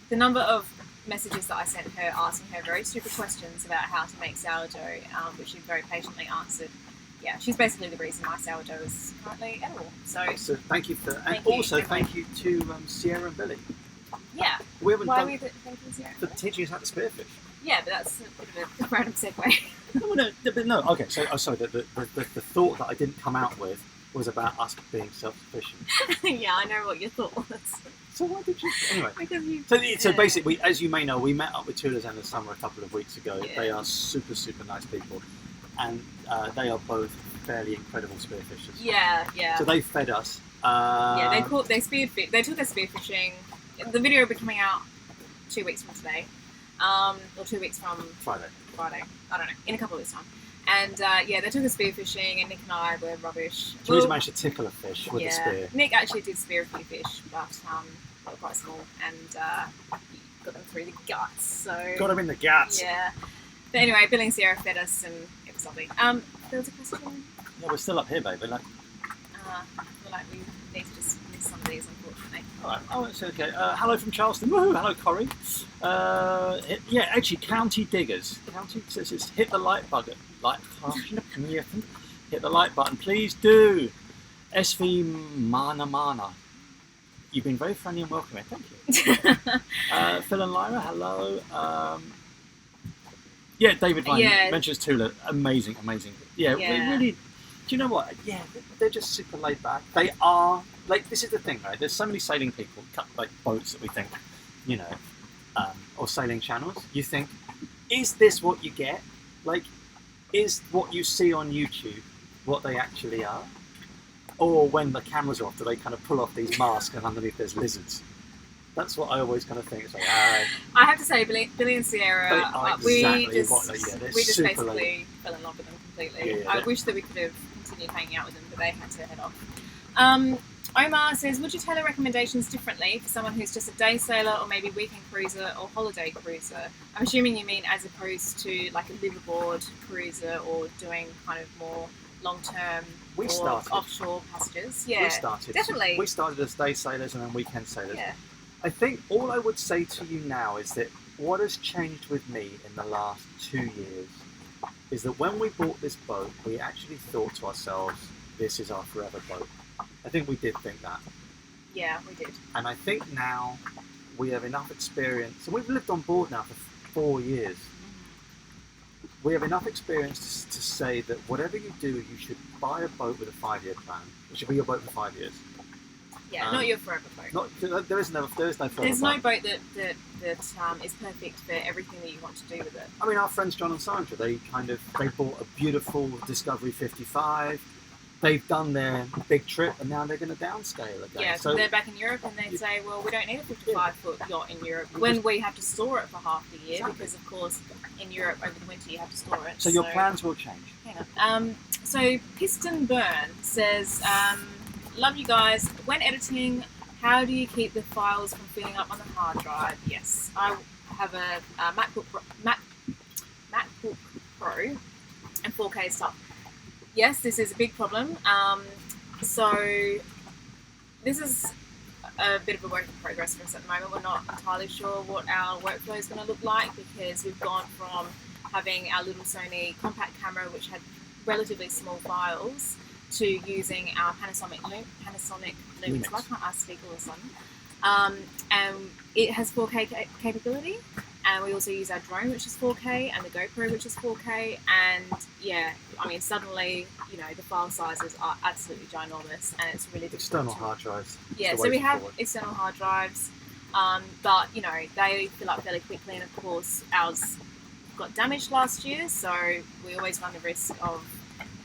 the number of messages that I sent her asking her very stupid questions about how to make sourdough, which she very patiently answered. Yeah, she's basically the reason my sourdough is currently edible. So thank you for, thank you to Sierra and Billy. Yeah. We haven't Why done, are we thanking Sierra? For teaching us how to spearfish. Yeah, but that's a bit of a random segue. No. Okay, so sorry. The thought that I didn't come out with was about us being self-sufficient. Yeah, I know what your thought was. So why did you... Anyway. Because you... So basically, as you may know, we met up with Tudors in the summer a couple of weeks ago. Yeah. They are super, super nice people. And they are both fairly incredible spearfishers. Yeah. So they fed us. They took their spearfishing. The video will be coming out 2 weeks from today. Or 2 weeks from... Friday. I don't know. In a couple of weeks' time. And they took us spearfishing, and Nick and I were rubbish. Teresa managed to tickle a fish with a spear. Nick actually did spear a few fish, but they were quite small, and got them through the guts. So got them in the guts. Yeah. But anyway, Billy and Sierra fed us, and it was lovely. There was a question. Yeah, we're still up here, baby. Like, we need to just miss some of these, unfortunately. All right. Oh, it's okay. Hello from Charleston. Woohoo! Hello, Corrie. Actually, County Diggers. County says it's hit the like button. Hit the like button, please do. SV Mana. You've been very friendly and welcoming. Thank you. Phil and Lyra, hello. David Vine mentions Tula. Amazing. Yeah, we really. Do you know what? Yeah, they're just super laid back. They are, like, this is the thing, right? There's so many sailing people, like boats that we think, you know, or sailing channels. You think, is this what you get? Like, is what you see on YouTube what they actually are? Or when the cameras are off, do they kind of pull off these masks and underneath there's lizards? That's what I always kind of think. It's like, I have to say, Billy and Sierra, we just basically fell in love with them completely. I wish that we could have continued hanging out with them, but they had to head off. Omar says, would you tailor recommendations differently for someone who's just a day sailor or maybe weekend cruiser or holiday cruiser? I'm assuming you mean as opposed to like a liveaboard cruiser or doing kind of more long-term offshore passages. Yeah, we started. Definitely. We started as day sailors and then weekend sailors. Yeah. I think all I would say to you now is that what has changed with me in the last 2 years is that when we bought this boat, we actually thought to ourselves, this is our forever boat. I think we did think that. Yeah, we did. And I think now we have enough experience, and we've lived on board now for 4 years. We have enough experience to say that whatever you do, you should buy a boat with a 5-year plan. It should be your boat for 5 years. Yeah, not your forever boat. There is no forever boat. There's no boat that is perfect for everything that you want to do with it. I mean, our friends John and Sandra, they bought a beautiful Discovery 55. they've done their big trip and now they're going to downscale again. Yeah, so they're back in Europe and they say, well, we don't need a 55-foot yacht in Europe when we have to store it for half the year because, of course, in Europe over the winter you have to store it. So your plans will change. Hang on. So Piston Burn says, love you guys. When editing, how do you keep the files from filling up on the hard drive? Yes, I have a MacBook Pro and 4K stuff. Yes, this is a big problem. So this is a bit of a work in progress for us at the moment. We're not entirely sure what our workflow is going to look like because we've gone from having our little Sony compact camera, which had relatively small files, to using our Panasonic Lumix. Why can't I speak all of a sudden? And it has 4K capability. And we also use our drone, which is 4K, and the GoPro, which is 4K. And yeah, I mean, suddenly, you know, the file sizes are absolutely ginormous, and it's really difficult. External hard drives. Yeah, so we have external hard drives, but you know, they fill up fairly quickly. And of course, ours got damaged last year, so we always run the risk of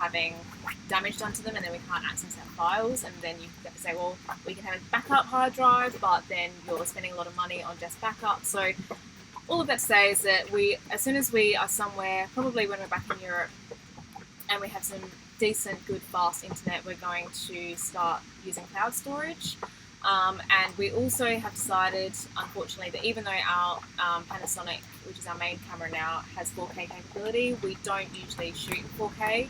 having damage done to them, and then we can't access our files. And then you say, well, we can have a backup hard drive, but then you're spending a lot of money on just backup. So all of that to say is that as soon as we are somewhere, probably when we're back in Europe, and we have some decent, good, fast internet, we're going to start using cloud storage. And we also have decided, unfortunately, that even though our Panasonic, which is our main camera now, has 4K capability, we don't usually shoot in 4K.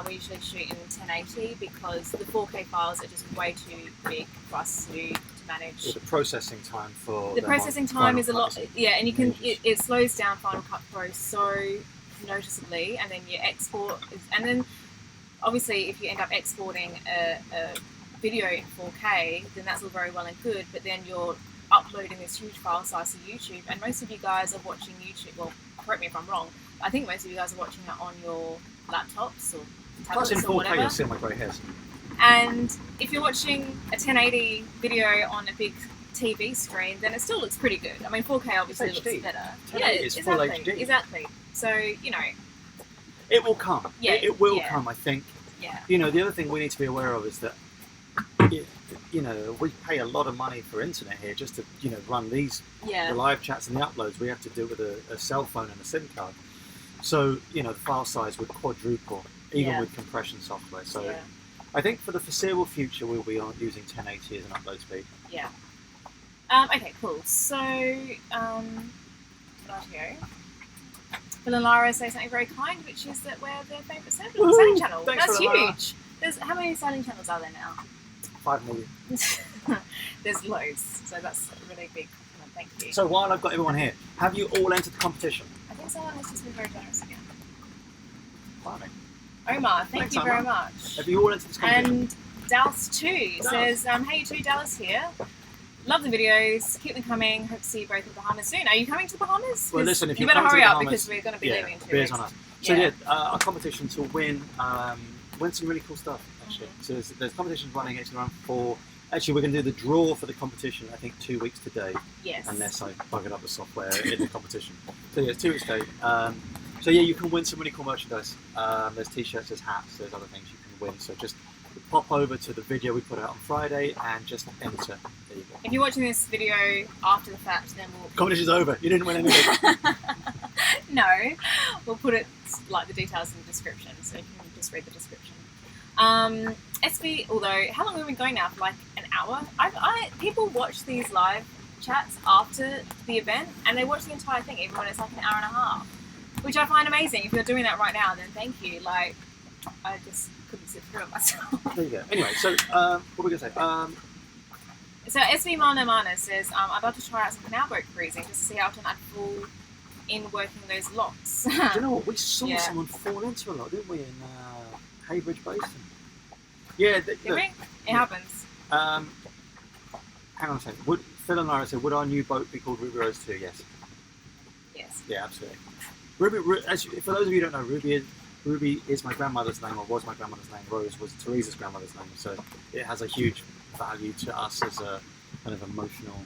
We usually shoot in 1080 because the 4K files are just way too big for us to manage. Yeah, the processing time for the processing time is a lot. Yeah, and you can it slows down Final Cut Pro so noticeably, and then you export, and then obviously if you end up exporting a video in 4K, then that's all very well and good, but then you're uploading this huge file size to YouTube, and most of you guys are watching YouTube. Well, correct me if I'm wrong. I think most of you guys are watching it on your laptops or tablets in 4K, or whatever. you'll see my grey hairs. And if you're watching a 1080 video on a big TV screen, then it still looks pretty good. I mean, 4K obviously looks better. Yeah, it's full HD. Exactly. So, you know. It will come. Yeah, it will come, I think. Yeah. You know, the other thing we need to be aware of is that, you know, we pay a lot of money for internet here just to, you know, run these the live chats and the uploads. We have to do with a cell phone and a SIM card. So, you know, the file size would quadruple, even with compression software. So I think for the foreseeable future, we'll be using 1080 as an upload speed. Yeah. Okay, cool. So, rightio. Phil and Lara say something very kind, which is that we're their favourite sailing channel. That's huge. How many sailing channels are there now? 5 million. There's loads, so that's a really big compliment. Thank you. So while I've got everyone here, have you all entered the competition? I think someone has just been very generous again. Farming. Omar, thank you very much. Have you all entered this competition? And Dallas too says, hey you two, Dallas here. Love the videos, keep them coming. Hope to see you both in the Bahamas soon. Are you coming to the Bahamas? Well, listen, if you you better come to hurry the up Bahamas, because we're going to be leaving in 2 beers weeks. on us. So our competition to win some really cool stuff actually. So there's competitions running. It's around 4. Actually, we're going to do the draw for the competition. I think 2 weeks today. Yes. Unless I buggered up the software in the competition. So yeah, it's 2 weeks today. So yeah, you can win some really cool merchandise. There's t-shirts, there's hats, there's other things you can win. So just pop over to the video we put out on Friday and just enter. There you go. If you're watching this video after the fact, then we'll... Competition's over. You didn't win anything. No, we'll put it like the details in the description, so you can just read the description. SV, although how long have we been going now? For like an hour. People watch these live chats after the event, and they watch the entire thing, even when it's like an hour and a half, which I find amazing. If you're doing that right now, then thank you. Like, I just couldn't sit through it myself. There you go. Anyway, so what were we going to say? So SV Mana says, I'd love to try out some canal boat cruising just to see how often I'd fall in working those locks. Do you know what? We saw someone fall into a lot, didn't we, in Haybridge Basin? Yeah. Did we? It happens. Hang on a second. Phil and Lara said, would our new boat be called Ruby Rose 2? Yes. Yes. Yeah, absolutely. Ruby, for those of you who don't know, Ruby is my grandmother's name, or was my grandmother's name. Rose was Teresa's grandmother's name, so it has a huge value to us as a kind of emotional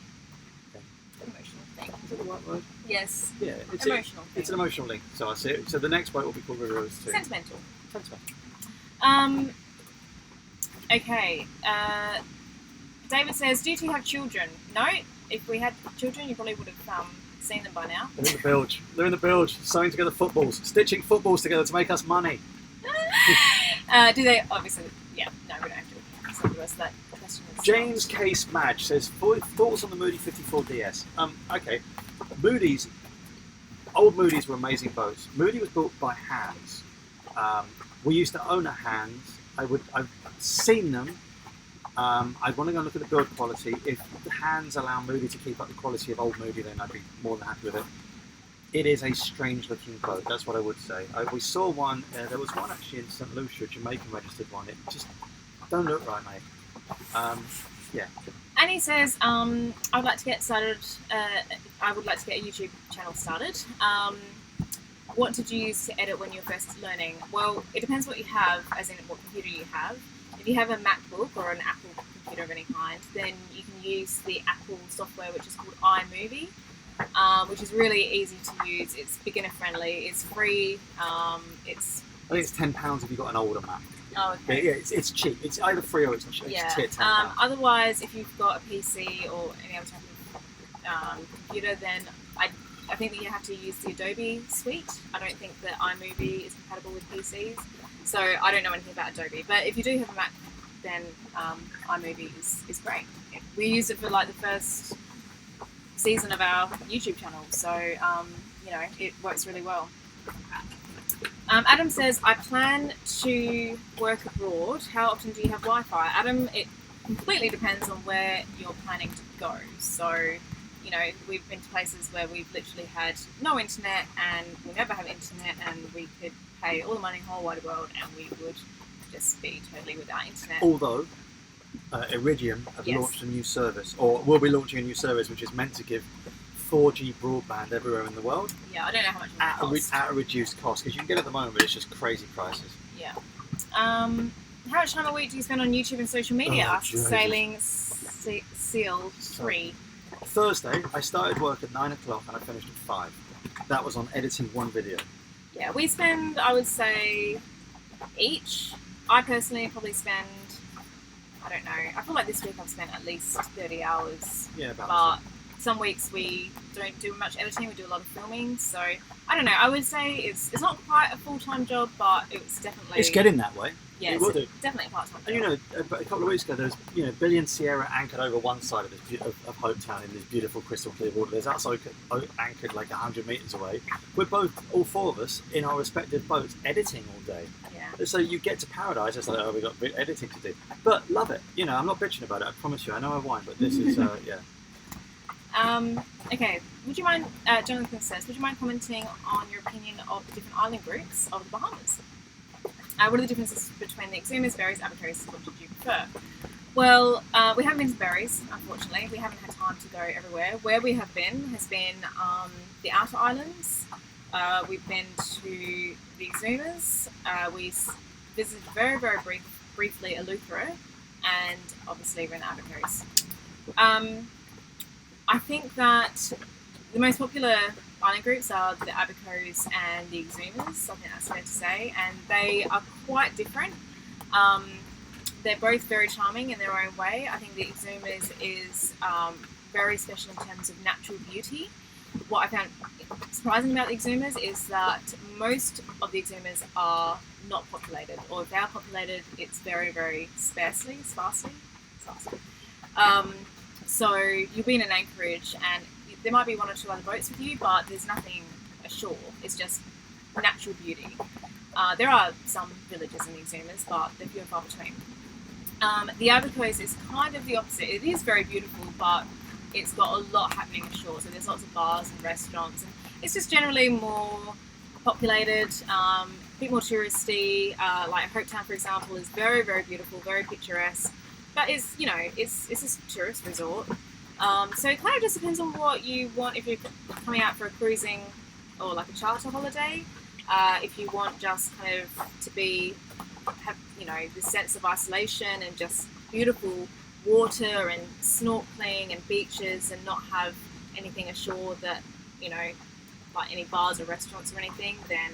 thing. Emotional thing. Is that the right word? Yes. Yeah, emotional. It's an emotional link. So I see it. So the next boat will be called Ruby Rose 2. Sentimental. Okay. David says, "Do you two have children?" No. If we had children, you probably would have seen them by now. They're in the bilge. They're in the bilge, sewing together footballs, stitching footballs together to make us money. Do they? Obviously, yeah. No, we don't have children. So the rest of that question is James Case Madge says, thoughts on the Moody 54DS? Okay. Moody's, old Moody's were amazing boats. Moody was built by hands. We used to own a hands. I've seen them. I'd want to go and look at the build quality. If the hands allow Moody to keep up the quality of old Moody, then I'd be more than happy with it. It is a strange looking boat, that's what I would say. We saw one, there was one actually in St. Lucia, a Jamaican registered one. It just don't look right, mate. Yeah. And he says, I would like to get started, I would like to get a YouTube channel started. What did you use to edit when you were first learning? Well, it depends what you have, as in what computer you have. If you have a MacBook or an Apple computer of any kind, then you can use the Apple software, which is called iMovie, which is really easy to use. It's beginner friendly. It's free. I think it's £10 if you've got an older Mac. Oh, okay. Yeah, it's cheap. It's either free or it's cheap. Yeah. It's £10. Otherwise, if you've got a PC or any other type of computer, then I think that you have to use the Adobe suite. I don't think that iMovie is compatible with PCs. So I don't know anything about Adobe, but if you do have a Mac, then iMovie is great. We used it for like the first season of our YouTube channel, so it works really well. Adam says, "I plan to work abroad. How often do you have Wi-Fi?" Adam, it completely depends on where you're planning to go. So, we've been to places where we've literally had no internet, and we'll never have internet, and we could pay all the money in the whole wide world, and we would just be totally without internet. Although, Iridium have launched a new service, or will be launching a new service, which is meant to give 4G broadband everywhere in the world. Yeah, I don't know how much it costs. At a reduced cost, because you can get it at the moment, but it's just crazy prices. Yeah. How much time a week do you spend on YouTube and social media after sailing Seal 3? Thursday, I started work at 9 o'clock and I finished at 5. That was on editing one video. Yeah, we spend, I would say, each. I personally probably spend, I don't know, I feel like this week I've spent at least 30 hours. Yeah, about But some weeks we don't do much editing, we do a lot of filming. So, I don't know, I would say it's not quite a full-time job, but it's definitely... It's getting that way. Yeah, it will do. Definitely a part-time job. And a couple of weeks ago, there was, Billion Sierra anchored over one side of this of Hopetown in this beautiful crystal clear water. There's us anchored like 100 metres away. We're both, all four of us, in our respective boats, editing all day. Yeah. So you get to paradise, it's like, we've got editing to do. But love it. I'm not bitching about it, I promise you. I know I whine, but this is, yeah. Okay, would you mind, Jonathan says, would you mind commenting on your opinion of the different island groups of the Bahamas? What are the differences between the Exumas, Berries, Abacos? What did you prefer? Well, we haven't been to Berries, unfortunately. We haven't had time to go everywhere. Where we have been has been the outer islands. We've been to the Exumas. We visited very, very briefly Eleuthera, and obviously we're in the Abacos. I think that the most popular island groups are the Abacos and the Exumas. I think that's fair to say, and they are quite different. They're both very charming in their own way. I think the Exumas is very special in terms of natural beauty. What I found surprising about the Exumas is that most of the Exumas are not populated, or if they are populated, it's very, very sparsely. So you'll be in an anchorage and there might be one or two other boats with you, but there's nothing ashore. It's just natural beauty. There are some villages in the Exumas, but they're few and far between. The Abacos is kind of the opposite. It is very beautiful, but it's got a lot happening ashore. So there's lots of bars and restaurants, and it's just generally more populated, a bit more touristy. Like Hopetown, for example, is very, very beautiful, very picturesque. But it's a tourist resort. So it kind of just depends on what you want. If you're coming out for a cruising or like a charter holiday, if you want just kind of to have the sense of isolation and just beautiful water and snorkeling and beaches and not have anything ashore that like any bars or restaurants or anything, then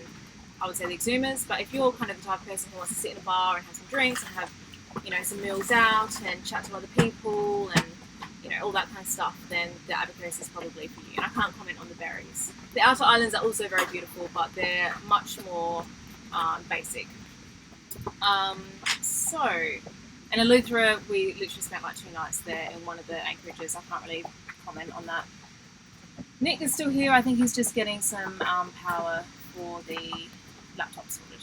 I would say the Exumas. But if you're kind of the type of person who wants to sit in a bar and have some drinks and have some meals out and chat to other people and all that kind of stuff, then the Abacos is probably for you. And I can't comment on the berries. The outer islands are also very beautiful, but they're much more basic. And Eleuthera, we literally spent like 2 nights there in one of the anchorages. I can't really comment on that. Nick is still here. I think he's just getting some power for the laptop sorted.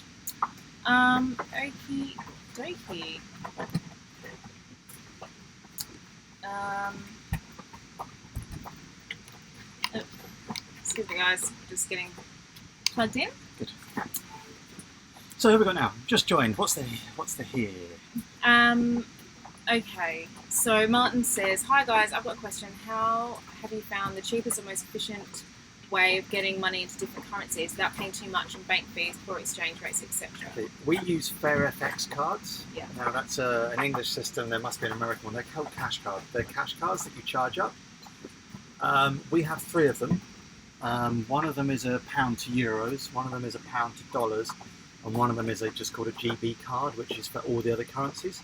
Okie dokie. Excuse me, guys. Just getting plugged in. Good. So who have we got now? Just joined. What's the here? Okay. So Martin says, "Hi guys, I've got a question. How have you found the cheapest and most efficient way of getting money into different currencies without paying too much in bank fees, poor exchange rates, etc.?" Okay. We use FairFX cards. Yeah. Now that's an English system. There must be an American one. They're called cash cards. They're cash cards that you charge up. We have 3 of them. One of them is a pound to euros. One of them is a pound to dollars. And one of them is just called a GB card, which is for all the other currencies.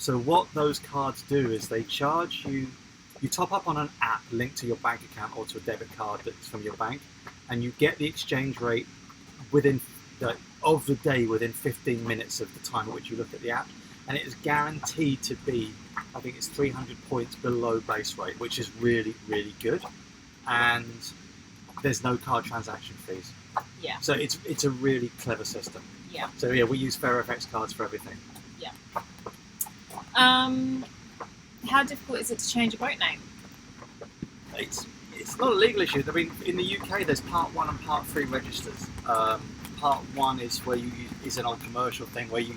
So what those cards do is they charge you. You top up on an app linked to your bank account or to a debit card that's from your bank, and you get the exchange rate of the day within 15 minutes of the time at which you look at the app, and it is guaranteed to be, I think it's 300 points below base rate, which is really, really good, and there's no card transaction fees. Yeah. So it's a really clever system. Yeah. So yeah, we use FairFX cards for everything. Yeah. How difficult is it to change a boat name? It's not a legal issue. I mean, in the UK, there's Part 1 and Part 3 registers. Part 1 is where is an old commercial thing where you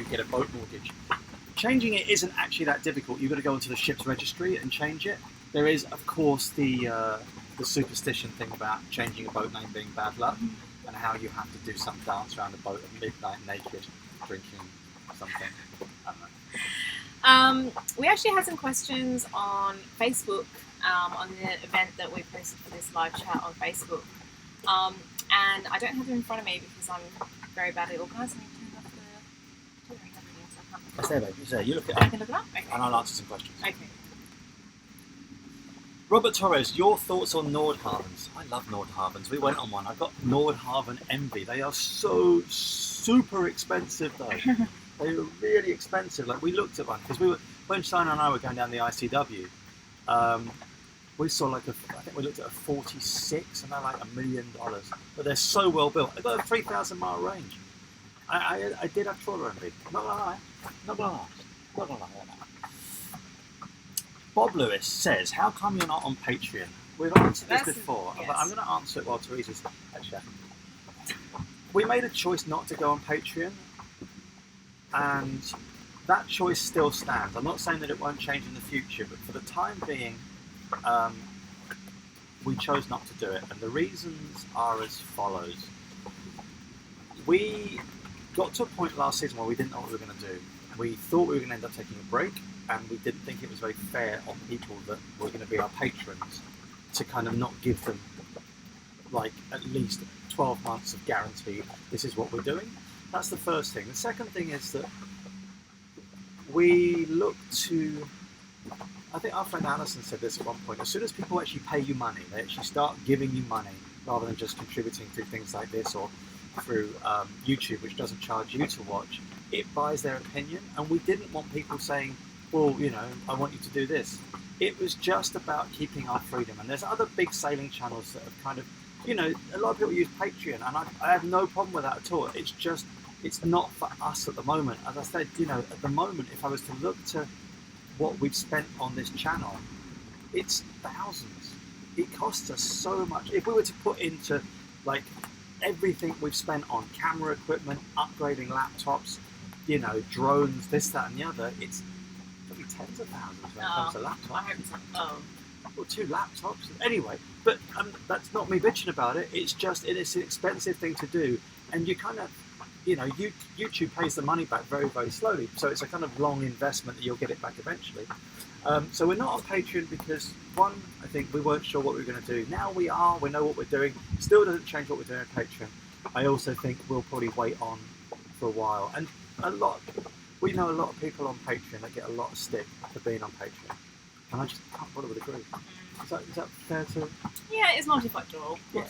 get a boat mortgage. Changing it isn't actually that difficult. You've got to go onto the ship's registry and change it. There is, of course, the superstition thing about changing a boat name being bad luck, and how you have to do some dance around the boat at midnight naked, drinking something. I don't know. We actually had some questions on Facebook, on the event that we posted for this live chat on Facebook. And I don't have them in front of me because I'm very badly organised and turned off the tethering and everything, so I can't. That's there, babe. It's there. You look it I up, can look it up? Okay. and I'll answer some questions. Okay. Robert Torres, your thoughts on Nordhavens? I love Nordhavens. We went on one. I've got Nordhaven envy. They are so super expensive, though. They were really expensive. Like, we looked at one because when Simon and I were going down the ICW, we saw I think we looked at a 46, and they're like $1 million. But they're so well built. They've got a 3,000-mile range. I did have trawler envy. Not gonna lie. Not gonna lie. Bob Lewis says, "How come you're not on Patreon?" We've answered this before, yes. but I'm going to answer it while Teresa's actually. We made a choice not to go on Patreon, and that choice still stands. I'm not saying that it won't change in the future, but for the time being, we chose not to do it, and the reasons are as follows. We got to a point last season where we didn't know what we were going to do. We thought we were going to end up taking a break, and we didn't think it was very fair on people that were going to be our patrons to kind of not give them like at least 12 months of guarantee this is what we're doing. That's the first thing. The second thing is that we look to, I think our friend Alison said this at one point, as soon as people actually pay you money, they actually start giving you money rather than just contributing through things like this or through YouTube, which doesn't charge you to watch, it buys their opinion. And we didn't want people saying, well, I want you to do this. It was just about keeping our freedom. And there's other big sailing channels that have kind of, a lot of people use Patreon, and I have no problem with that at all. It's just, it's not for us at the moment. As I said, at the moment, if I was to look to what we've spent on this channel, it's thousands. It costs us so much. If we were to put into, like, everything we've spent on camera equipment, upgrading laptops, drones, this, that, and the other, it's probably tens of thousands when it comes to laptops. I hope so. Or 2 laptops. Anyway, but that's not me bitching about it. It's just, it is an expensive thing to do, and you kind of, YouTube pays the money back very, very slowly. So it's a kind of long investment that you'll get it back eventually. So we're not on Patreon because, one, I think we weren't sure what we were going to do. Now we are. We know what we're doing. Still doesn't change what we're doing on Patreon. I also think we'll probably wait on for a while. And We know a lot of people on Patreon that get a lot of stick for being on Patreon, and I just can't bother with agree. Is that fair to? Yeah, it's multifactorial. Yeah.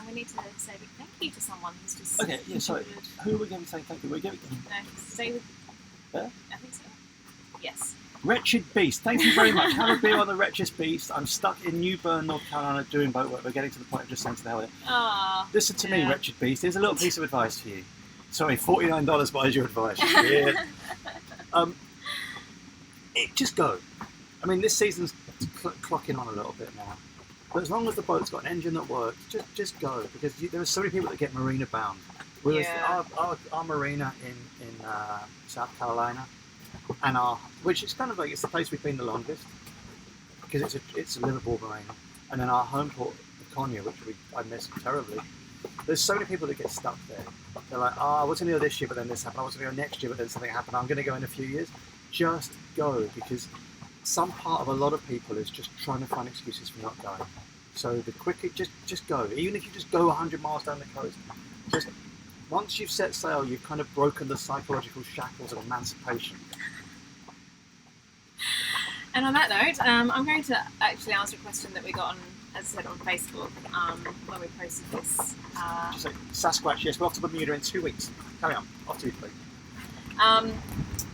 We need to say a big thank you to someone who's just. Okay, yeah. So who are we going to say thank you? We're going to. No, stay with. There? I think so. Yes. Wretched Beast, thank you very much. Have a beer on the Wretched Beast. I'm stuck in New Bern, North Carolina doing boat work. We're getting to the point of just saying to the hell with it. Ah. Listen to me, Wretched Beast. Here's a little piece of advice for you. Sorry, $49 buys your advice. Yeah. Just go. I mean, this season's clocking on a little bit now. But as long as the boat's got an engine that works, just go. Because there are so many people that get marina bound. Whereas our marina in South Carolina, and which is kind of like, it's the place we've been the longest, because it's a Liverpool marina, and then our home port of Konya, which I miss terribly. There's so many people that get stuck there. They're like, I was going to go this year, but then this happened. I was going to go next year, but then something happened. I'm going to go in a few years. Just go, because some part of a lot of people is just trying to find excuses for not going. So the quicker, just go. Even if you just go 100 miles down the coast, just once you've set sail, you've kind of broken the psychological shackles of emancipation. And on that note, I'm going to actually answer a question that we got on, as I said, on Facebook when we posted this. Just like, Sasquatch, yes, we're off to Bermuda in 2 weeks. Carry on, off to you, please.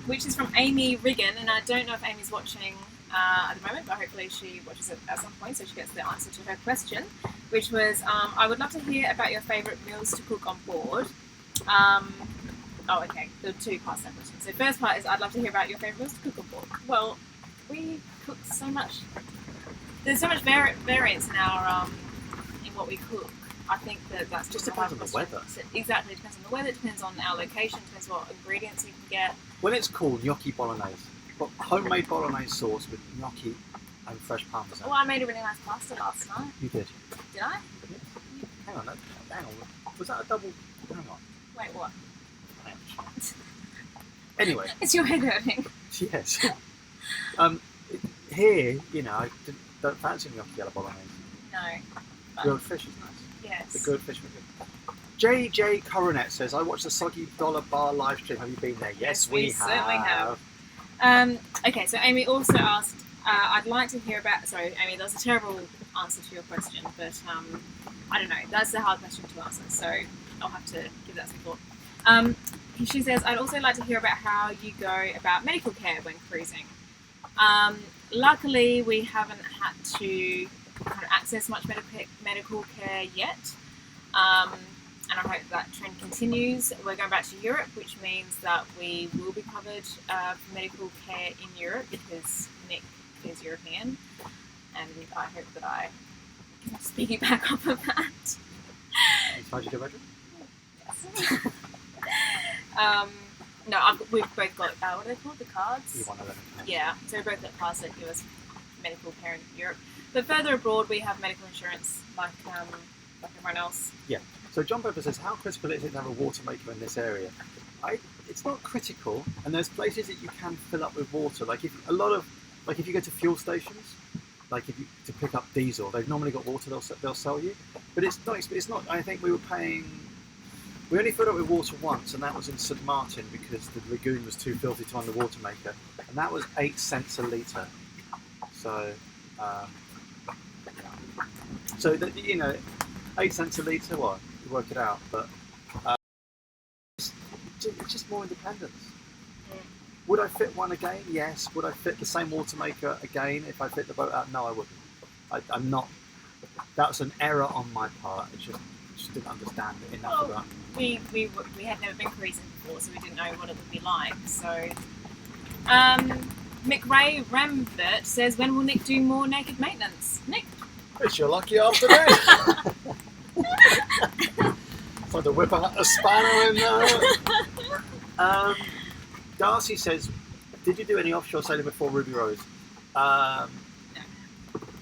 Which is from Amy Riggin, and I don't know if Amy's watching at the moment, but hopefully she watches it at some point so she gets the answer to her question, which was, I would love to hear about your favourite meals to cook on board. Okay, there are two parts to that question. So the first part is, I'd love to hear about your favourite meals to cook on board. Well, we cook so much. There's so much variance in our in what we cook. I think that's just depends on the weather. Exactly, it depends on the weather. It depends on our location. Depends what ingredients you can get. When it's called gnocchi bolognese, but homemade bolognese sauce with gnocchi and fresh parmesan. Oh, I made a really nice pasta last night. You did. Did I? Yes. Hang on. Was that a double? Hang on. Wait, what? Anyway. It's your head hurting. Yes. Here, I don't fancy gnocchi alla bolognese. No. Grilled fish is nice. Yes. The grilled fish was good. JJ Coronet says, I watched the Soggy Dollar Bar live stream. Have you been there? Yes, we have. Certainly have. Okay, so Amy also asked, I'd like to hear about... Sorry, Amy, that was a terrible answer to your question, but I don't know. That's a hard question to answer, so I'll have to give that some thought. She says, I'd also like to hear about how you go about medical care when cruising. Luckily, we haven't had to kind of access much medical care yet, and I hope that trend continues. We're going back to Europe, which means that we will be covered for medical care in Europe because Nick is European, and I hope that I can speak back up of that. How'd you do, Roger? Yes. No, we've both got, what are they called? The cards? You want to let them know. Yeah, so we both got cards that give us medical care in Europe. But further abroad, we have medical insurance like everyone else. Yeah. So John Pepper says, how critical is it to have a water maker in this area? It's not critical, and there's places that you can fill up with water. Like if you go to fuel stations, to pick up diesel, they've normally got water they'll sell you. But it's not. I think we only filled up with water once, and that was in St Martin because the lagoon was too filthy to run the water maker, and that was 8 cents a litre. So, so that 8 cents a litre. What you work it out, but it's just more independence. Would I fit one again? Yes. Would I fit the same water maker again if I fit the boat out? No, I wouldn't. I'm not. That's an error on my part. It's just didn't understand it enough about. We had never been cruising before, so we didn't know what it would be like. So, McRae Rambert says, when will Nick do more naked maintenance? Nick? It's your lucky afternoon. Time to whip out a spanner in there. Darcy says, did you do any offshore sailing before Ruby Rose? No.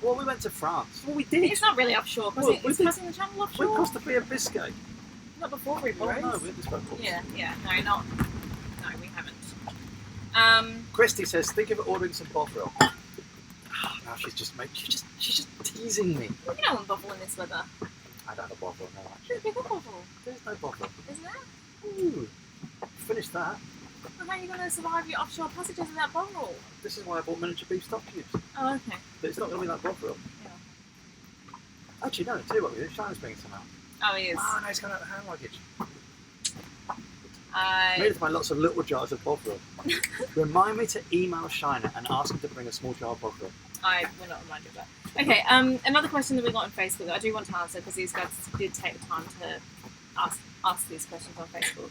Well, we went to France. Well, we did. It's not really offshore, because it's crossing the channel offshore. We crossed the Bay of Biscay. Not before Ruby Rose. No, we had this boat. Yeah, no, we haven't. Christy says, think of ordering some bovril. Now she's just teasing me. You don't want bovril in this weather. I don't have a bovril, no, actually. There's a bigger bovril. There's no bovril. Isn't there? Ooh, finish that. Well, how are you going to survive your offshore passages without bovril? This is why I bought miniature beef stock cubes. Oh, okay. But it's not going to be like bovril. Yeah. Actually, no, tell you what we do. Shannon's bringing some out. Oh, he is. Oh, no, it's going out of hand luggage. I Made to find lots of little jars of bovril. Remind me to email Shiner and ask him to bring a small jar of bovril. I will not remind you of that. Okay, another question that we got on Facebook that I do want to answer because these guys did take the time to ask these questions on Facebook.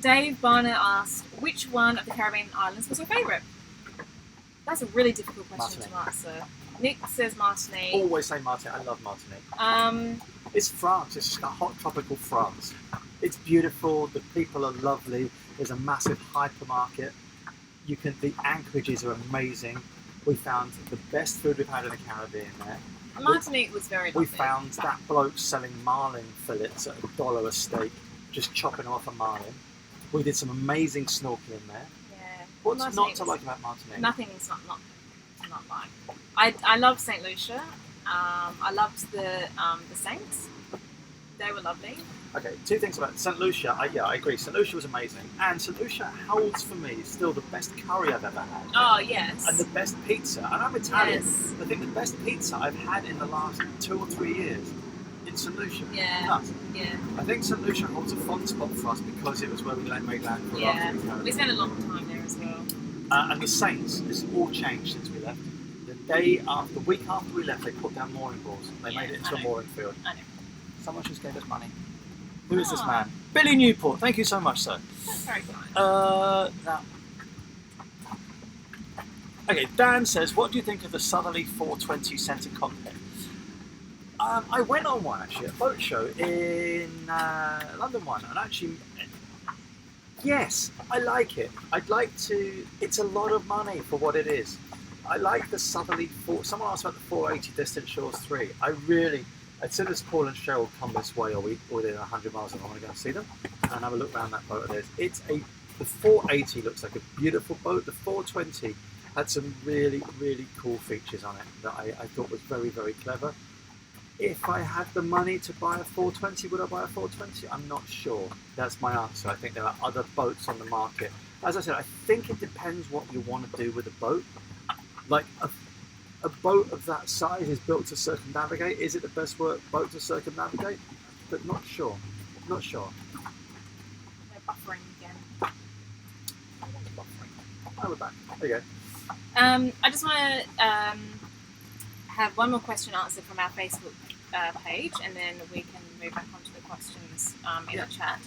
Dave Barner asked, which one of the Caribbean islands was your favourite? That's a really difficult question to answer. Nick says Martinique. Always say Martinique. I love Martinique. It's France. It's just a hot tropical France. It's beautiful. The people are lovely. There's a massive hypermarket. The anchorages are amazing. We found the best food we've had in the Caribbean there. Martinique was very lovely. We found that bloke selling marlin fillets at $1 a steak, just chopping off a marlin. We did some amazing snorkeling there. Yeah. What's Martinique not to like about Martinique? Nothing's not like. I loved St. Lucia. I loved the Saints. They were lovely. Okay, two things about St. Lucia. I agree. St. Lucia was amazing. And St. Lucia holds for me still the best curry I've ever had. Oh, yes. And the best pizza. And I'm Italian. Yes. I think the best pizza I've had in the last 2 or 3 years in St. Lucia. Yeah. Nuts. Yeah. I think St. Lucia holds a fond spot for us because it was where we made land for Yeah. our We spent a long time there as well. And the Saints, it's all changed since we left. The week after we left, they put down mooring balls. They made it into a mooring field. I know. Someone just gave us money. Who is this Aw. man? Billy Newport. Thank you so much, sir. That's very kind. Now. Okay, Dan says, what do you think of the southerly 420 centre cockpit? I went on one actually, a boat show in London one, and actually, yes, I like it. It's a lot of money for what it is. I like the southerly someone asked about the 480 Distant Shores 3. As soon as Paul and Cheryl come this way, or within 100 miles, I want to go and see them and have a look around that boat of theirs. The 480 looks like a beautiful boat. The 420 had some really, really cool features on it that I thought was very, very clever. If I had the money to buy a 420, would I buy a 420? I'm not sure. That's my answer. I think there are other boats on the market. As I said, I think it depends what you want to do with a boat. Like a boat of that size is built to circumnavigate. Is it the best boat to circumnavigate? But not sure. Not sure. They're buffering again. Oh, we're back. There you go. I just want to have one more question answered from our Facebook page, and then we can move back onto the questions in the chat.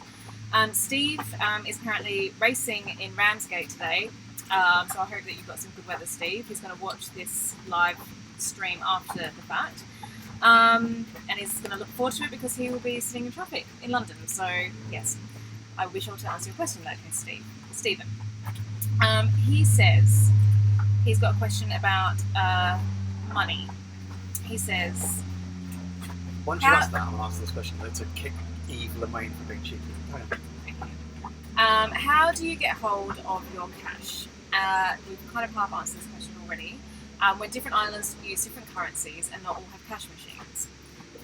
Steve is currently racing in Ramsgate today, so I hope that you've got some good weather, Steve. He's going to watch this live stream after the fact, and he's going to look forward to it because he will be sitting in traffic in London. So yes, I will be sure to answer your question in that case, Stephen. He says he's got a question about money. He says, Once you ask that, I'll answer this question to kick Eve Lemaine for being cheeky. how do you get hold of your cash? We've kind of half answered this question already. When different islands use different currencies and not all have cash machines.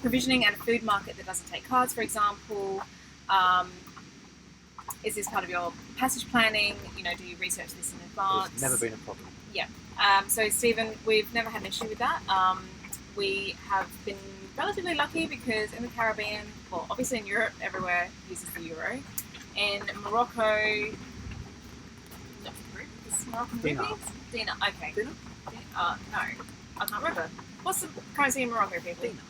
Provisioning at a food market that doesn't take cards, for example. Is this part of your passage planning? Do you research this in advance? It's never been a problem. Yeah. So, Stephen, we've never had an issue with that. We have been relatively lucky because in the Caribbean, well, obviously in Europe, everywhere uses the euro. In Morocco, is Moroccan Dinar. rupees? Dinar. Okay. Dinar? No, I can't remember. What's the currency in Morocco, people? Dinar.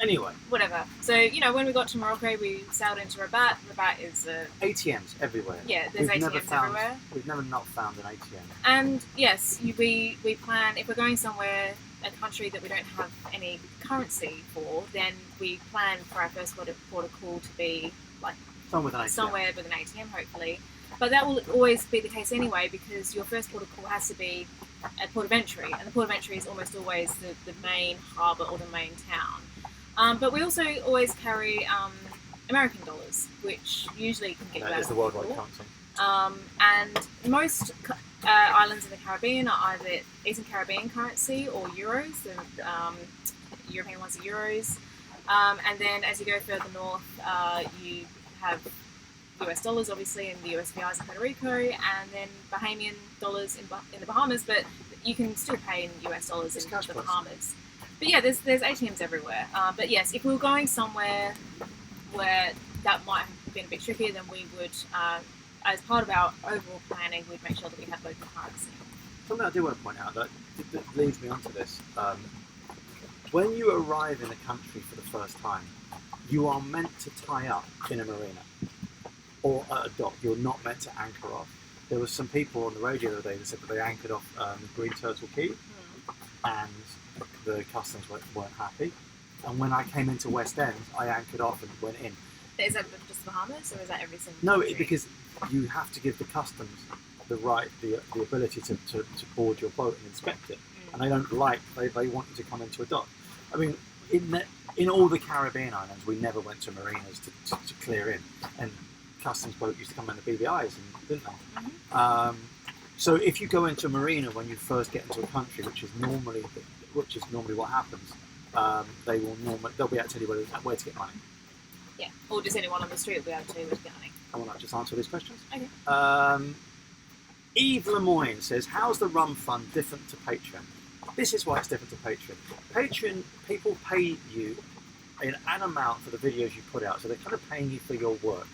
Anyway. Whatever. So, when we got to Morocco, we sailed into Rabat. Rabat is ATMs everywhere. Yeah, there's ATMs everywhere. We've never not found an ATM. And yes, we plan, if we're going somewhere, a country that we don't have any currency for, then we plan for our first port of call to be like somewhere with an ATM, hopefully. But that will always be the case anyway, because your first port of call has to be a port of entry, and the port of entry is almost always the main harbour or the main town. But we also always carry American dollars, which usually can get you out of the worldwide currency. And most islands in the Caribbean are either Eastern Caribbean currency or euros. The European ones are euros. And then as you go further north, you have US dollars, obviously, and the USVIs in Puerto Rico, and then Bahamian dollars in the Bahamas, but you can still pay in US dollars in the Bahamas. But yeah, there's ATMs everywhere. But yes, if we were going somewhere where that might have been a bit trickier, then we would, as part of our overall planning, we'd make sure that we have local currency. Something I do want to point out that leads me onto this. When you arrive in a country for the first time, you are meant to tie up in a marina or at a dock. You're not meant to anchor off. There was some people on the radio the other day that said that they anchored off Green Turtle Key, and the customs weren't happy. And when I came into West End, I anchored off and went in. Is that just the Bahamas, or is that every single No, country? because you have to give the customs the ability to board your boat and inspect it. And they don't they want you to come into a dock. I mean, in all the Caribbean islands, we never went to marinas to clear in, and customs boat used to come in the BVIs, didn't they? Mm-hmm. So if you go into a marina when you first get into a country, which is normally what happens, they'll be able to tell you where to get money. Yeah, or just anyone on the street will be able to tell you where to get money. I want to just answer these questions. Okay. Eve Lemoyne says, "How's the Rum Fund different to Patreon?" This is why it's different to Patreon. Patreon, people pay you an amount for the videos you put out, so they're kind of paying you for your work.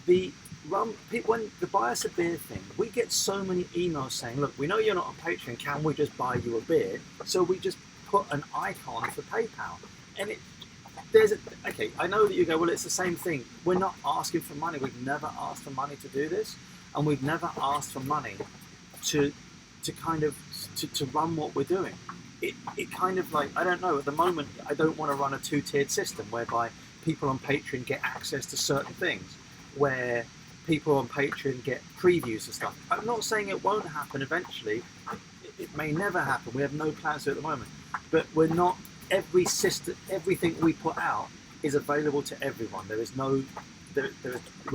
When the Buy Us a Beer thing, we get so many emails saying, "Look, we know you're not on Patreon, can we just buy you a beer?" So we just put an icon for PayPal. And okay, I know that you go, well, it's the same thing. We're not asking for money. We've never asked for money to do this. And we've never asked for money to run what we're doing. It kind of like, I don't know, at the moment, I don't want to run a two-tiered system whereby people on Patreon get access to certain things, where people on Patreon get previews and stuff. I'm not saying it won't happen eventually. It may never happen. We have no plans to at the moment. But we're not, everything we put out is available to everyone. We're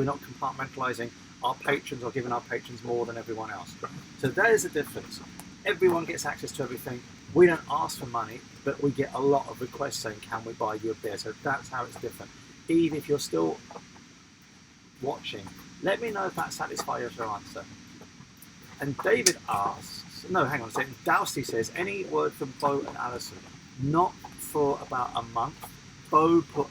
not compartmentalizing our patrons or giving our patrons more than everyone else. So that is the difference. Everyone gets access to everything. We don't ask for money, but we get a lot of requests saying, "Can we buy you a beer?" So that's how it's different. Eve, if you're still watching, let me know if that satisfies your answer. And David asks, no, hang on a second. Dowsty says, "Any word from Bo and Alison?" Not for about a month. Bo put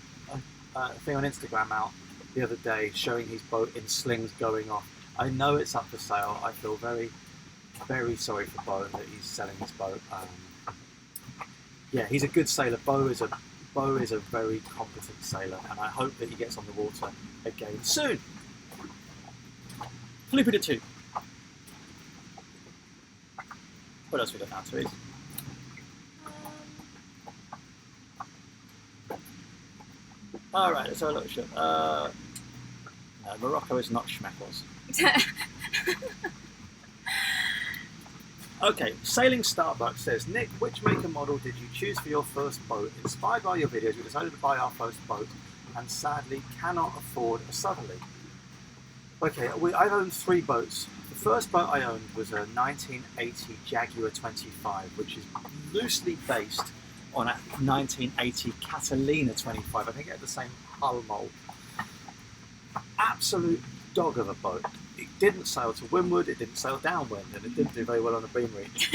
a thing on Instagram out the other day showing his boat in slings going off. I know it's up for sale. I feel very, very sorry for Bo that he's selling his boat. Yeah, he's a good sailor. Bo is a very competent sailor, and I hope that he gets on the water again soon. Flippy the two. What else we got now, Therese? Alright, let's have a look. No, Morocco is not Schmeckles. Okay, Sailing Starbucks says, "Nick, which make and model did you choose for your first boat? Inspired by your videos, we decided to buy our first boat and sadly cannot afford a southerly." Okay, I've owned 3 boats. The first boat I owned was a 1980 Jaguar 25, which is loosely based on a 1980 Catalina 25. I think it had the same hull mould. Absolute dog of a boat. It didn't sail to windward, it didn't sail downwind, and it didn't do very well on a beam reach.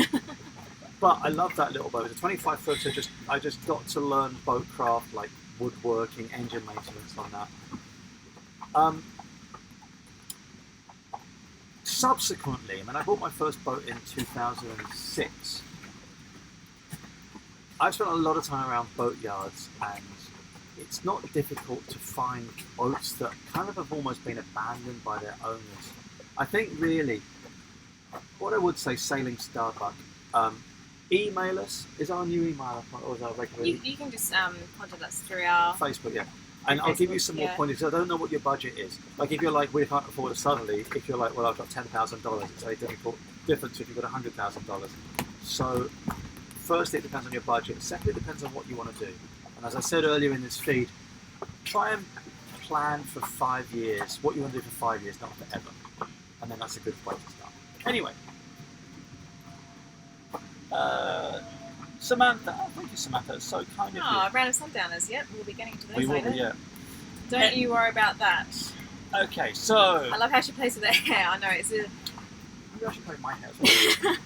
But I love that little boat. It was a 25 footer. I just got to learn boatcraft, like woodworking, engine maintenance on that. Subsequently, I bought my first boat in 2006. I've spent a lot of time around boat yards, and it's not difficult to find boats that kind of have almost been abandoned by their owners. I think really, what I would say, Sailing Starbuck, email us. Is our new email or is our regular? You can just contact us through our Facebook, yeah. And I'll give you some more pointers. I don't know what your budget is. Like if you're like, we can't afford a southerly, if you're like, well, I've got $10,000, it's a difficult difference if you've got $100,000. So firstly, it depends on your budget. Secondly, it depends on what you want to do. And as I said earlier in this feed, try and plan for 5 years, what you want to do for 5 years, not forever. And then that's a good way to start. Anyway, Samantha, thank you, Samantha. It's so kind of you. Random sundowners. Yep, we'll be getting to those We will, later. yeah. Don't you worry about that. Okay, so I love how she plays with her hair. I know it's a. maybe I should play my hair as well.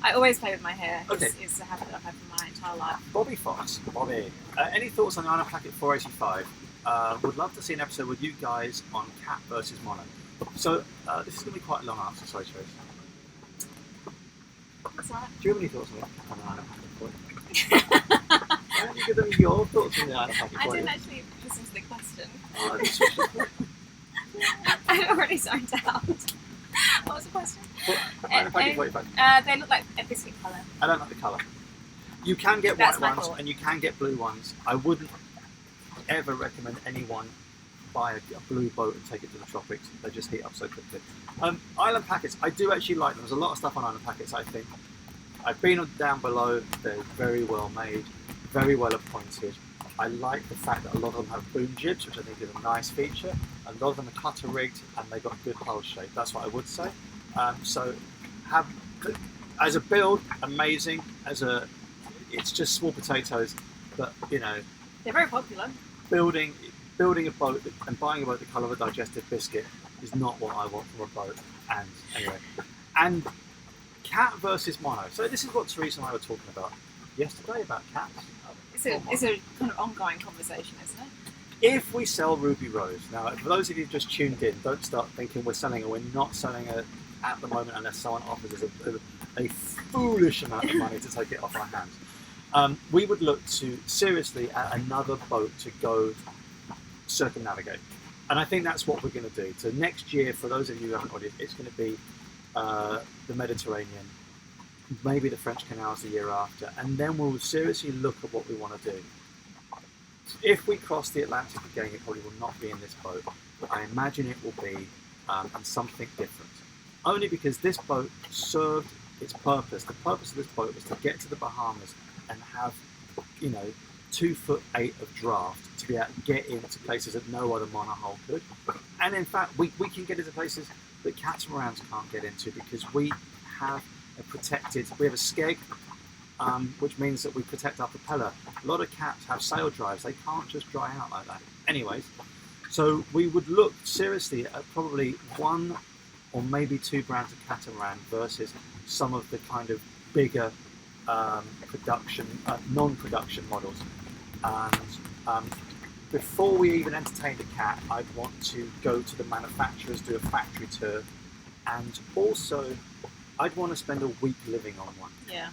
I always play with my hair. Okay. It's a habit I've had for my entire life. Bobby Fox, Bobby. Any thoughts on the Island Packet 485? Would love to see an episode with you guys on cat versus mono. So this is going to be quite a long answer. Sorry, Trace. That's right. Do you have any thoughts on the Island Packet 485? Why don't you give them your thoughts on the Island Packet 485? I didn't actually listen to the question. Oh, this was I already zoned out. What was the question? Island Packet 485. They look like a biscuit colour. I don't like the colour. You can get That's white my ones thought. and you can get blue ones. I wouldn't ever recommend anyone buy a blue boat and take it to the tropics. They just heat up so quickly. Island packets, I do actually like them. There's a lot of stuff on island packets, I think. I've been down below. They're very well made, very well appointed. I like the fact that a lot of them have boom jibs, which I think is a nice feature. A lot of them are cutter rigged and they've got good hull shape. That's what I would say. So have as a build, amazing. It's just small potatoes, but you know, They're very popular. building a boat and buying a boat the colour of a digestive biscuit is not what I want from a boat. And anyway, and cat versus mono. So this is what Teresa and I were talking about yesterday about cats. It's a kind of ongoing conversation, isn't it? If we sell Ruby Rose, now for those of you who just tuned in, don't start thinking we're selling her. We're not selling her at the moment unless someone offers us a foolish amount of money to take it off our hands. We would look to seriously at another boat to go circumnavigate. And I think that's what we're going to do. So next year, for those of you who haven't already, it's going to be the Mediterranean, maybe the French canals the year after, and then we'll seriously look at what we want to do. If we cross the Atlantic again, it probably will not be in this boat, but I imagine it will be in something different. Only because this boat served its purpose. The purpose of this boat was to get to the Bahamas and have, 2'8" of draft to be able to get into places that no other monohull could. And in fact, we can get into places that catamarans can't get into because we have we have a skeg, which means that we protect our propeller. A lot of cats have sail drives. They can't just dry out like that. Anyways, so we would look seriously at probably one or maybe two brands of catamaran versus some of the kind of bigger non-production models. And before we even entertained a cat, I'd want to go to the manufacturers, do a factory tour, and also I'd want to spend a week living on one. Yeah.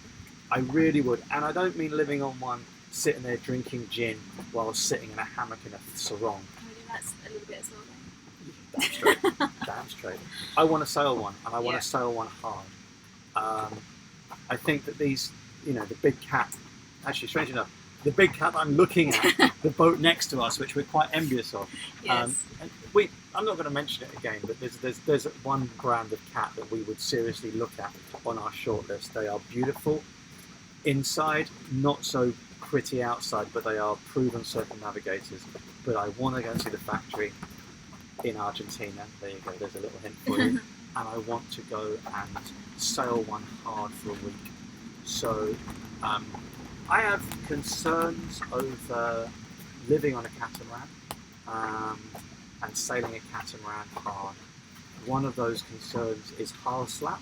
I really would. And I don't mean living on one, sitting there drinking gin while sitting in a hammock in a sarong. Can we do that a little bit as well then? Damn straight. Damn straight. I want to sail one, and I want to sail one hard. I think that these, the big cat, actually, strange enough, the big cat I'm looking at, the boat next to us, which we're quite envious of. Yes. I'm not going to mention it again, but there's one brand of cat that we would seriously look at on our shortlist. They are beautiful inside, not so pretty outside, but they are proven circumnavigators. But I want to go and see the factory in Argentina. There you go, there's a little hint for you. And I want to go and sail one hard for a week. So I have concerns over living on a catamaran and sailing a catamaran hard. One of those concerns is hull slap.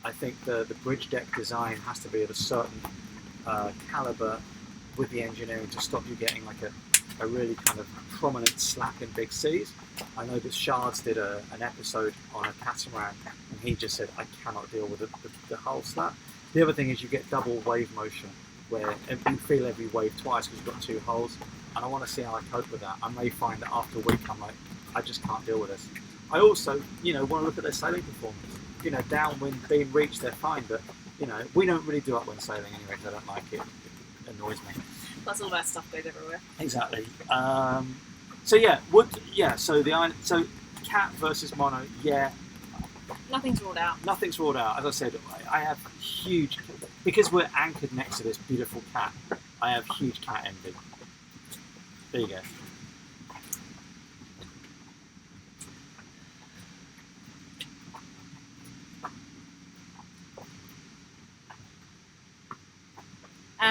I think the bridge deck design has to be of a certain caliber with the engineering to stop you getting like a really kind of prominent slap in big seas. I know that Shards did an episode on a catamaran and he just said, I cannot deal with the hull slap. The other thing is you get double wave motion where you feel every wave twice because you've got two hulls, and I want to see how I cope with that. I may find that after a week I'm like, I just can't deal with this. I also, want to look at their sailing performance. Downwind, beam, reach, they're fine, but, we don't really do upwind sailing anyway because I don't like it. It annoys me. Plus all that stuff goes everywhere. Exactly. So cat versus mono, Nothing's ruled out. Nothing's ruled out. As I said, I have huge, because we're anchored next to this beautiful cat, I have huge cat envy. There you go.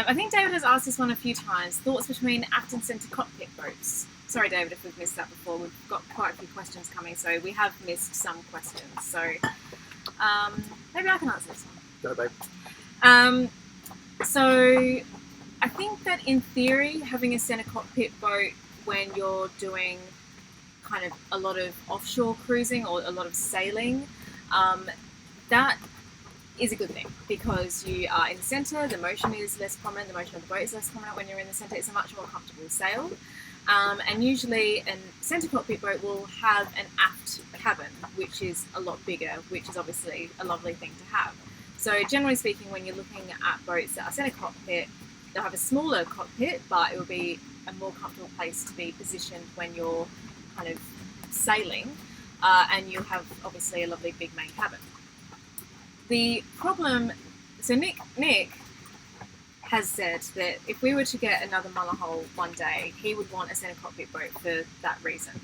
I think David has asked this one a few times. Thoughts between aft and centre cockpit boats. Sorry, David, if we've missed that before. We've got quite a few questions coming, so we have missed some questions. So maybe I can answer this one. Go, babe. So I think that in theory, having a centre cockpit boat when you're doing kind of a lot of offshore cruising or a lot of sailing, that is a good thing because you are in the centre, the motion is less prominent, the motion of the boat is less prominent when you're in the centre. It's a much more comfortable sail. And usually a centre cockpit boat will have an aft cabin, which is a lot bigger, which is obviously a lovely thing to have. So generally speaking, when you're looking at boats that are centre cockpit, they'll have a smaller cockpit, but it will be a more comfortable place to be positioned when you're kind of sailing, and you have obviously a lovely big main cabin. The problem, so Nick has said that if we were to get another Mullahoe one day, he would want a centre cockpit boat for that reason.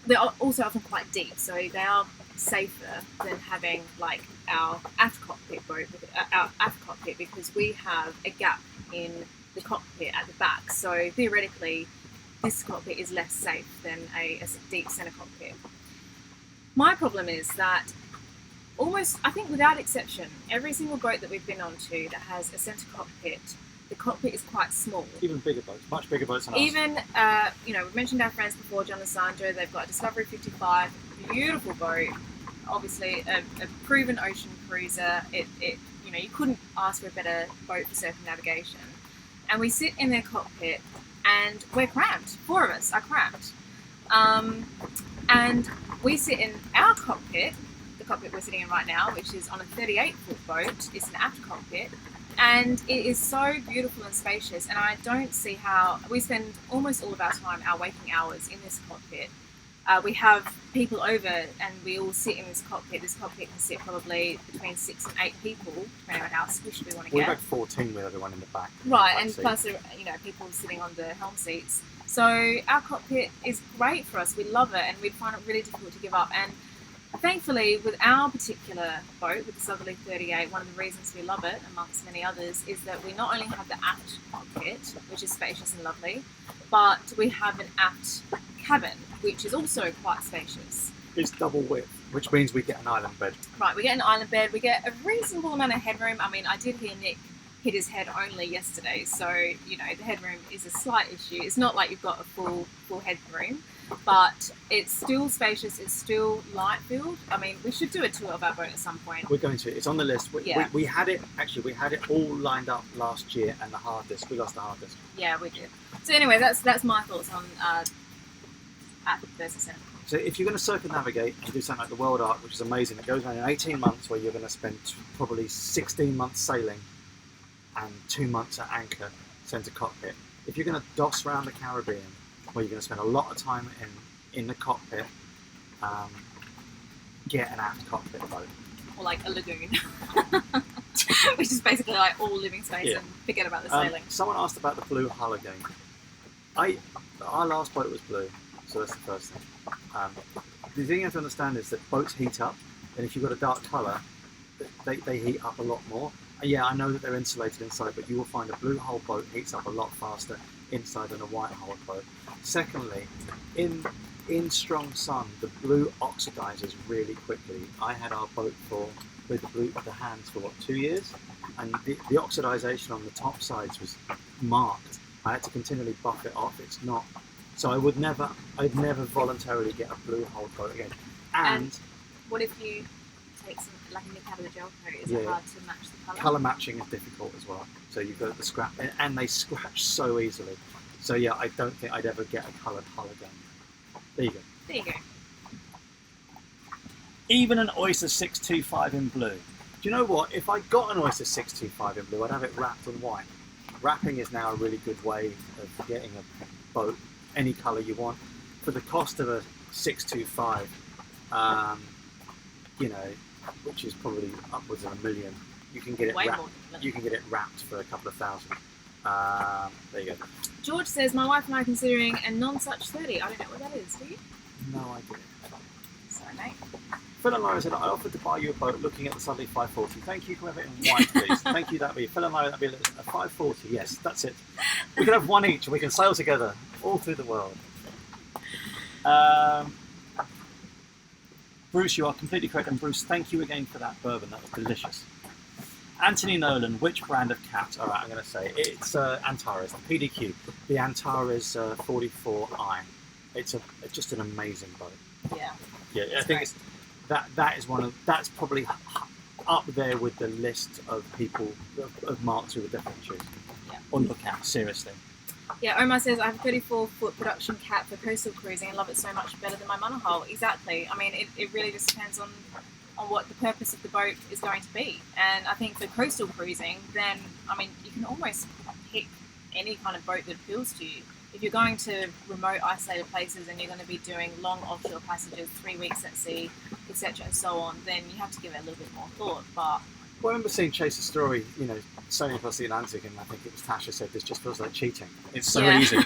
They're also often quite deep, so they are safer than having like our aft cockpit boat, our aft cockpit, because we have a gap in the cockpit at the back. So theoretically, this cockpit is less safe than a deep centre cockpit. My problem is that almost, I think without exception, every single boat that we've been on to that has a centre cockpit, the cockpit is quite small. Even bigger boats, much bigger boats than us. Even, we've mentioned our friends before, John and Sandra, they've got a Discovery 55, beautiful boat, obviously a proven ocean cruiser. You couldn't ask for a better boat for circumnavigation. And we sit in their cockpit and we're cramped. 4 of us are cramped. And we sit in our cockpit, the cockpit we're sitting in right now, which is on a 38-foot boat. It's an aft cockpit, and it is so beautiful and spacious, and I don't see how we spend almost all of our time, our waking hours, in this cockpit. We have people over and we all sit in this cockpit. This cockpit can sit probably between 6 and 8 people, depending on how squished we want to get. We've got 14 with everyone in the back. Right, and plus, people sitting on the helm seats. So our cockpit is great for us. We love it, and we find it really difficult to give up. And thankfully, with our particular boat, with the Southerly 38, one of the reasons we love it, amongst many others, is that we not only have the aft cockpit, which is spacious and lovely, but we have an aft cabin, which is also quite spacious. It's double width, which means we get an island bed. Right, we get an island bed, we get a reasonable amount of headroom. I mean, I did hear Nick hit his head only yesterday, so, the headroom is a slight issue. It's not like you've got a full headroom, but it's still spacious, it's still light-filled. I mean, we should do a tour of our boat at some point. We're going to. It's on the list. We had it all lined up last year, and the hard disk. We lost the hard disk. Yeah, we did. So anyway, that's my thoughts on aft versus centre. So if you're going to circumnavigate and do something like the World Arc, which is amazing, it goes around in 18 months where you're going to spend probably 16 months sailing and 2 months at anchor, centre cockpit. If you're going to doss around the Caribbean, where you're going to spend a lot of time in the cockpit, get an aft cockpit boat. Or like a lagoon, which is basically like all living space, and forget about the sailing. Someone asked about the blue hull again. Our last boat was blue, so that's the first thing. The thing you have to understand is that boats heat up, and if you've got a dark colour, they heat up a lot more. Yeah, I know that they're insulated inside, but you will find a blue hull boat heats up a lot faster inside than a white hull boat. Secondly, in strong sun, the blue oxidizes really quickly. I had our boat with the hands for 2 years, and the oxidization on the top sides was marked. I had to continually buff it off. It's not. So I'd never voluntarily get a blue hull boat again. And what if you take some, like a nick out of the gel coat? Is it hard to match the colour? Colour matching is difficult as well. So you've got the scrap, and they scratch so easily. So yeah, I don't think I'd ever get a coloured hull again. There you go. There you go. Even an Oyster 625 in blue. Do you know what? If I got an Oyster 625 in blue, I'd have it wrapped in white. Wrapping is now a really good way of getting a boat any colour you want. For the cost of a 625, which is probably upwards of $1 million, you can get it wrapped. You can get it wrapped for a couple of thousand. There you go. George says, my wife and I are considering a non-such 30. I don't know what that is. Do you? No idea. Sorry, mate. Phil and Laura said, I offered to buy you a boat looking at the Sudley 540. Thank you. Can we have it in white, please? Thank you. That'd be Phil and Laura. That'd be a 540. Yes, that's it. We can have one each, and we can sail together all through the world. Bruce, you are completely correct, and Bruce, thank you again for that bourbon. That was delicious. Anthony Nolan, which brand of cat? All right, I'm going to say it's Antares, the PDQ, the Antares 44i. It's just an amazing boat. Yeah. Yeah, I think it's, that is that's probably up there with the list of people of marks who would definitely choose. Yeah. On look out, seriously. Yeah, Omar says, I have a 34-foot production cat for coastal cruising and love it so much better than my monohull. Exactly. I mean, it really just depends on what the purpose of the boat is going to be. And I think for coastal cruising, then, I mean, you can almost pick any kind of boat that appeals to you. If you're going to remote, isolated places and you're going to be doing long offshore passages, 3 weeks at sea, etc. and so on, then you have to give it a little bit more thought. But well, I remember seeing Chase's story, sailing across the Atlantic, and I think it was Tasha said, this just feels like cheating. It's so easy.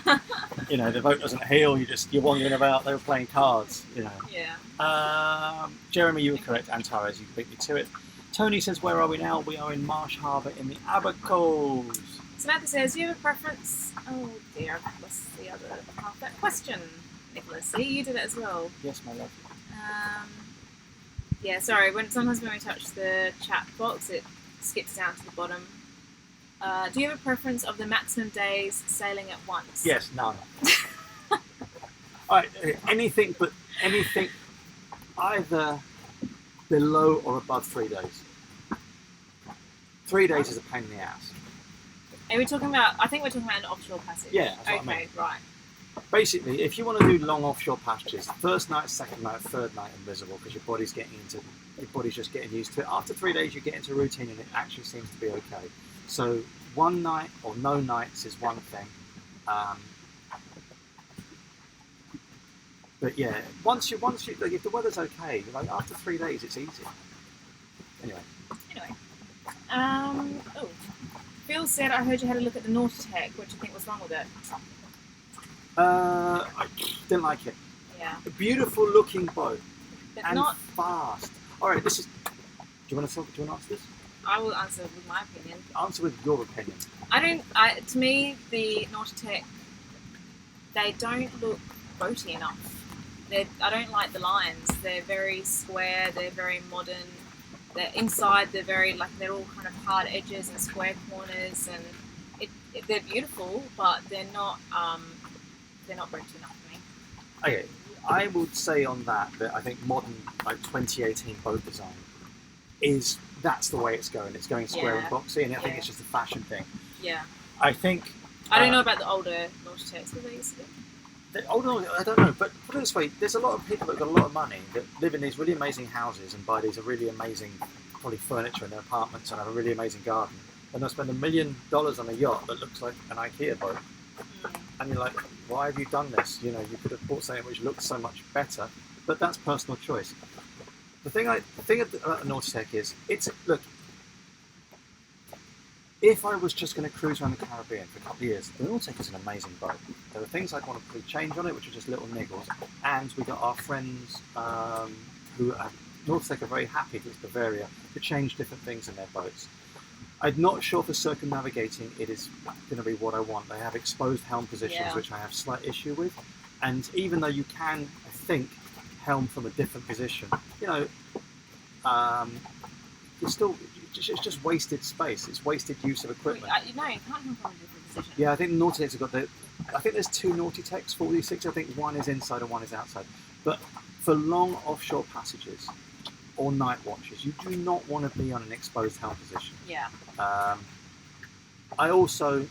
The boat doesn't heal, you're wandering about, they were playing cards, Yeah. Jeremy, you were correct, Antares, you beat me to it. Tony says, where are we now? We are in Marsh Harbour in the Abacos. Samantha says, do you have a preference? Oh dear, I've lost the other half of that question. Nicholas, see, you did it as well. Yes, my love. Yeah, sorry, sometimes when we touch the chat box, it skips down to the bottom. Do you have a preference of the maximum days sailing at once? Yes, none. Alright, anything either below or above 3 days. 3 days is a pain in the ass. Are we talking about, I think we're talking about an offshore passage. Yeah, that's what I mean. Right. Basically, if you want to do long offshore passages, first night, second night, third night are miserable because your body's just getting used to it. After 3 days, you get into routine and it actually seems to be okay. So 1 night or no nights is one thing. But yeah, once you like, if the weather's okay, like after 3 days, it's easy. Anyway. Phil said, I heard you had a look at the Naughty-Tech. What do you think was wrong with it? I didn't like it. Yeah. A beautiful looking boat. But and not fast. Alright, do you want to answer this? I will answer with my opinion. Answer with your opinion. To me, the Naughty-Tech, they don't look boaty enough. I don't like the lines. They're very square, they're very modern. They're inside, they're all kind of hard edges and square corners, and they're beautiful, but they're not boaty enough for me. Okay, I would say on that I think modern, like 2018 boat design that's the way it's going. It's going square and boxy, and I think it's just a fashion thing. Yeah. I think. I don't know about the older Naughty-Techs. What they used to do? I don't know, but put it this way, there's a lot of people that have got a lot of money that live in these really amazing houses and buy these really amazing, probably furniture in their apartments and have a really amazing garden, and they'll spend $1 million on a yacht that looks like an IKEA boat. And you're like, why have you done this? You could have bought something which looks so much better, but that's personal choice. The thing about the Naughty-Tech is, look, if I was just going to cruise around the Caribbean for a couple of years, the Naughty-Tech is an amazing boat. There are things I'd want to put change on it, which are just little niggles. And we got our friends who are Naughty-Tech are very happy with Bavaria to change different things in their boats. I'm not sure for circumnavigating it is going to be what I want. They have exposed helm positions, which I have slight issue with. And even though you can, I think, helm from a different position, it's just wasted space. It's wasted use of equipment. You can't helm from a different position. Yeah, I think Naughty-Techs have got I think there's 2 Naughty-Techs, 46. I think one is inside and one is outside. But for long offshore passages or night watches, you do not want to be on an exposed helm position. Yeah. I also,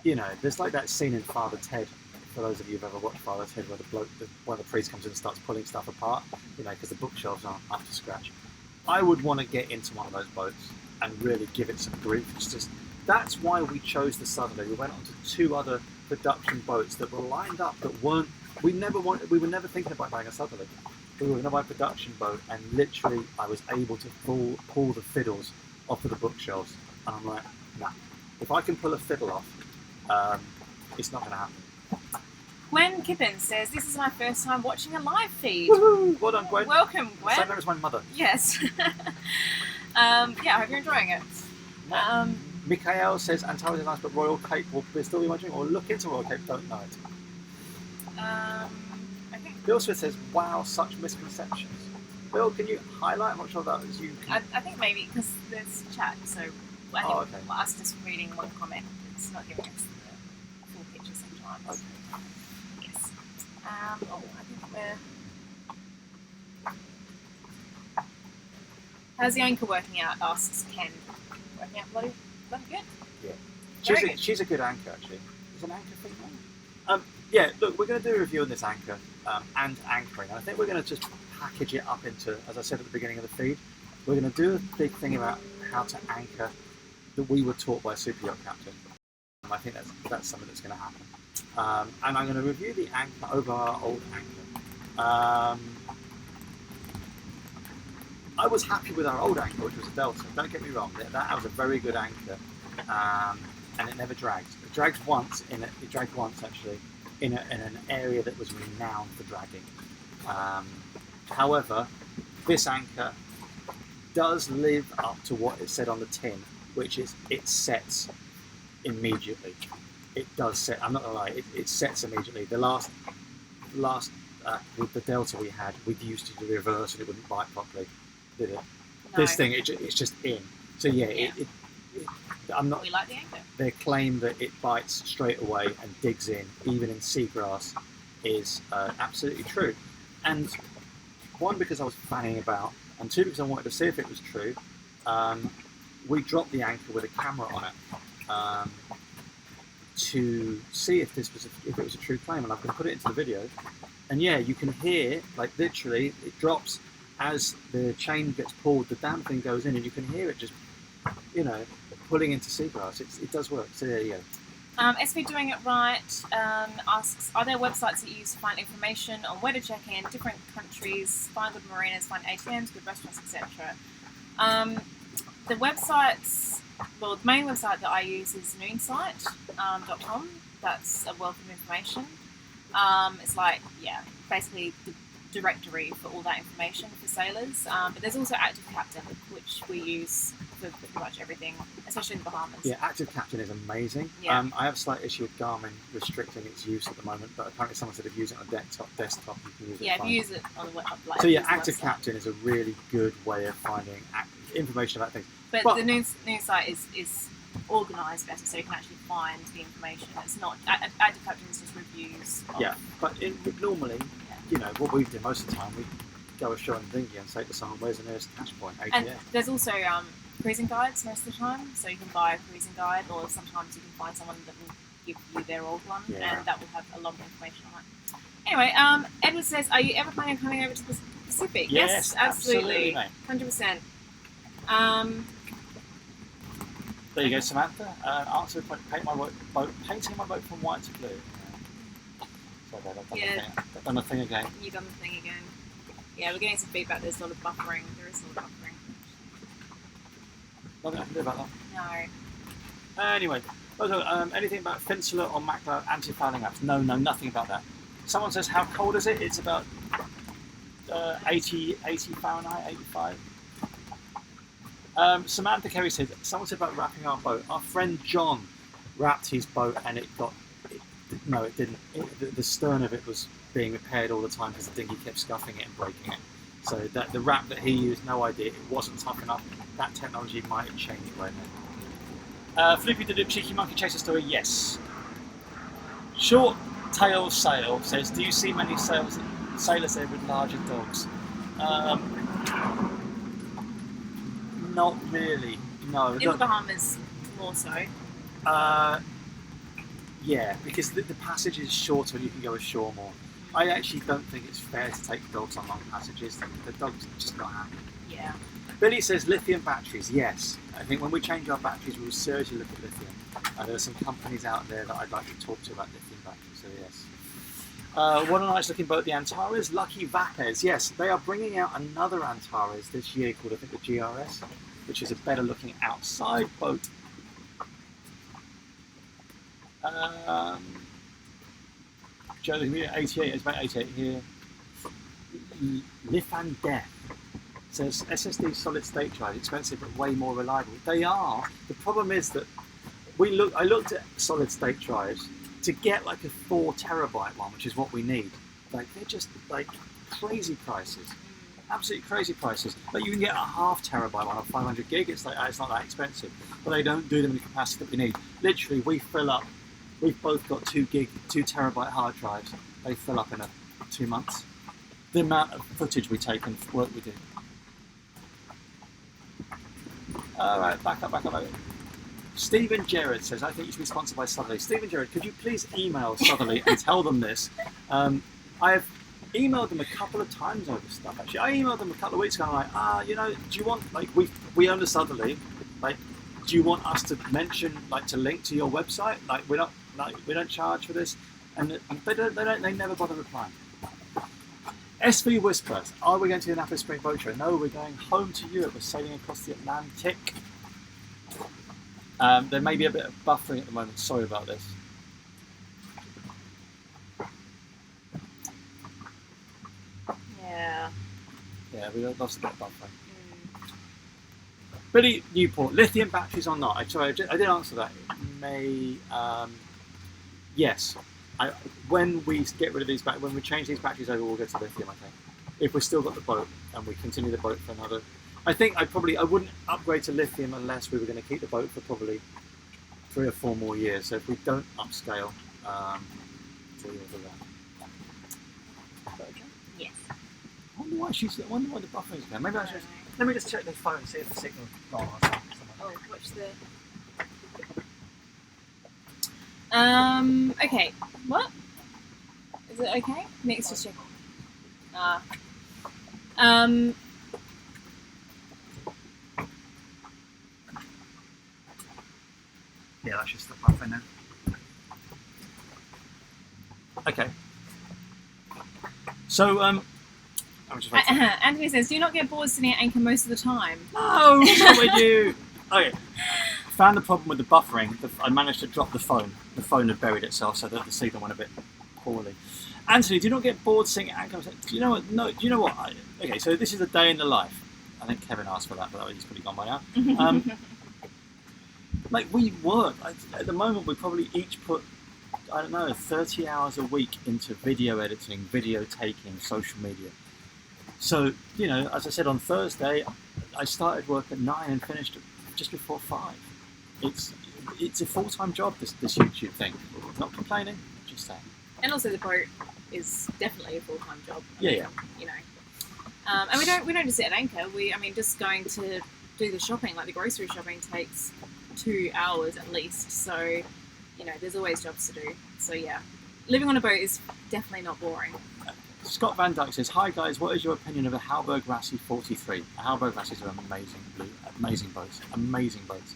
there's like that scene in Father Ted. For those of you who've ever watched Father Ted, where one of the priests comes in and starts pulling stuff apart, because the bookshelves aren't up to scratch. I would want to get into one of those boats and really give it some grief. That's why we chose the Southerly. We went on to 2 other production boats that were lined up that weren't. We were never thinking about buying a Southerly. We were going to buy a production boat, and literally, I was able to pull the fiddles off of the bookshelves. And I'm like, nah. If I can pull a fiddle off, it's not going to happen. Gwen Kippen says, "This is my first time watching a live feed." Woohoo! Well done, Gwen. Welcome, Gwen. Same name as my mother. Yes. Yeah, I hope you're enjoying it. Mikhail says Antares is nice, but Royal Cape will still be wondering, or look into Royal Cape, don't know it. I think Bill Smith says, wow, such misconceptions. Bill, can you highlight? I'm not sure that was you. I think maybe because there's chat, so I think okay. us just reading one comment, it's not giving us the full picture sometimes. Okay. Yes. I think we're. How's the anchor working out? Asks Ken. Working out bloody good. Yeah. She's a good anchor, actually. Is an anchor thing on? Yeah, look, we're going to do a review on this anchor and anchoring. And I think we're going to just package it up into, as I said at the beginning of the feed, we're going to do a big thing about how to anchor that we were taught by a super yacht captain. I think that's something that's going to happen. And I'm going to review the anchor over our old anchor. I was happy with our old anchor, which was a Delta. Don't get me wrong, that was a very good anchor, and it never dragged. It dragged once actually in an area that was renowned for dragging. However, this anchor does live up to what it said on the tin, which is it sets immediately. It does set. I'm not gonna lie, it sets immediately. The last with the Delta we had, we used to do the reverse and it wouldn't bite properly. Did it? No. This thing, it's just in. So yeah. I'm not. We like the anchor. Their claim that it bites straight away and digs in, even in seagrass, is absolutely true. And one, because I was fanning about, and two, because I wanted to see if it was true. We dropped the anchor with a camera on it to see if it was a true claim, and I can put it into the video. And yeah, you can hear, like literally, it drops. As the chain gets pulled, the damn thing goes in, and you can hear it just, pulling into seagrass. It does work. So there you go. SP Doing It Right asks, are there websites that you use to find information on where to check in, different countries, find good marinas, find ATMs, good restaurants, etc.? The websites, the main website that I use is noonsite.com. That's a wealth of information. It's like, basically the directory for all that information for sailors, but there's also Active Captain, which we use for pretty much everything, especially in the Bahamas. Yeah, Active Captain is amazing. Yeah. I have a slight issue with Garmin restricting its use at the moment, but apparently someone said if you use it on a desktop you can use it. Yeah, if you use it on the so yeah, Active Captain is a really good way of finding information about things. But the news site is organised better, so you can actually find the information. It's not Active Captain is just reviews. But normally. What we do most of the time, we go ashore in the dinghy and say to someone, where's the nearest cash point, ATM? And there's also cruising guides most of the time, so you can buy a cruising guide, or sometimes you can find someone that will give you their old one, and that will have a lot of information on it. Anyway, Edward says, are you ever planning on coming over to the Pacific? Yes, absolutely, 100%. There you go, Samantha. Answer, painting my boat from white to blue. I've done the thing again. You've done the thing again. Yeah, we're getting some feedback. There's a lot of buffering. There is a lot of buffering. Nothing I can do about that. No. Anyway, anything about Finsula or Macla anti-fouling apps? No, nothing about that. Someone says, how cold is it? It's about 80 Fahrenheit, 85. Samantha Kerry said, someone said about wrapping our boat. Our friend John wrapped his boat and it got... No, it didn't. The stern of it was being repaired all the time because the dinghy kept scuffing it and breaking it. So the wrap that he used, no idea. It wasn't tough enough. That technology might have changed by then. Flippy did a cheeky monkey chaser story. Yes. Short Tail Sail says, do you see many sailors there with larger dogs? Not really. No. In the Bahamas, more so. Yeah, because the passage is shorter and you can go ashore more. I actually don't think it's fair to take dogs on long passages. The dogs are just not happy. Yeah. Billy says lithium batteries. Yes, I think when we change our batteries, we will seriously look at lithium. There are some companies out there that I'd like to talk to about lithium batteries. So yes. What a nice looking boat, the Antares. Lucky Vapes. Yes, they are bringing out another Antares this year called, I think, the GRS, which is a better looking outside boat. Joe, 88, it's about 88 here. Lifan Death says SSD solid state drive, expensive but way more reliable. They are. The problem is that I looked at solid state drives to get like a 4 terabyte one, which is what we need. Like they're just like crazy prices, absolutely crazy prices. Like you can get a half terabyte one of 500 gig. It's like it's not that expensive, but they don't do them in the capacity that we need. Literally, we fill up. We've both got 2 terabyte hard drives. They fill up in 2 months. The amount of footage we take and work we do. All right, back up. Stephen Gerrard says, I think you should be sponsored by Southerly. Stephen Gerrard, could you please email Southerly and tell them this? I have emailed them a couple of times over stuff, actually. I emailed them a couple of weeks ago, and I'm like, do you want, like, we own a Southerly, like, do you want us to mention, like, to link to your website? Like, we don't charge for this. And they never bother replying. SV Whispers, are we going to the Napa Spring Boat Show? No, we're going home to Europe. We're sailing across the Atlantic. There may be a bit of buffering at the moment. Sorry about this. Yeah. Yeah, we lost a bit of buffering. Billy Newport, lithium batteries or not? I did answer that. Yes. When we get rid of these when we change these batteries over, we'll go to lithium, I think. If we've still got the boat and we continue the boat for another, I think I wouldn't upgrade to lithium unless we were going to keep the boat for probably 3 or 4 more years. So if we don't upscale, 4 years of that. Yes. I wonder why the buffer is going. Maybe let me just check the phone and see if the signal's gone or something. Oh, watch the. Okay. What? Is it okay? Next, just check. Yeah, that's just the buffering now. Okay. So, I'm just waiting. Anthony says, do you not get bored sitting at anchor most of the time? No, what would you? Okay. Found the problem with the buffering. I managed to drop the phone. The phone had buried itself, so that the signal went a bit poorly. Anthony, do you not get bored sitting at anchor? Do you know what? No. Do you know what? Okay, so this is a day in the life. I think Kevin asked for that, but he's probably gone by now. Like we work at the moment. We probably each put 30 hours a week into video editing, video taking, social media. So as I said on Thursday, I started work at 9 and finished just before 5. It's a full-time job, this YouTube thing. Not complaining, just saying. And also the boat is definitely a full-time job. Yeah. And we don't just sit at anchor. Just going to do the shopping, like the grocery shopping, takes 2 hours at least. So, there's always jobs to do. So yeah, living on a boat is definitely not boring. Scott Van Dyke says, "Hi guys, what is your opinion of a Halberg Rassi 43? A Halberg Rassis are amazing boats.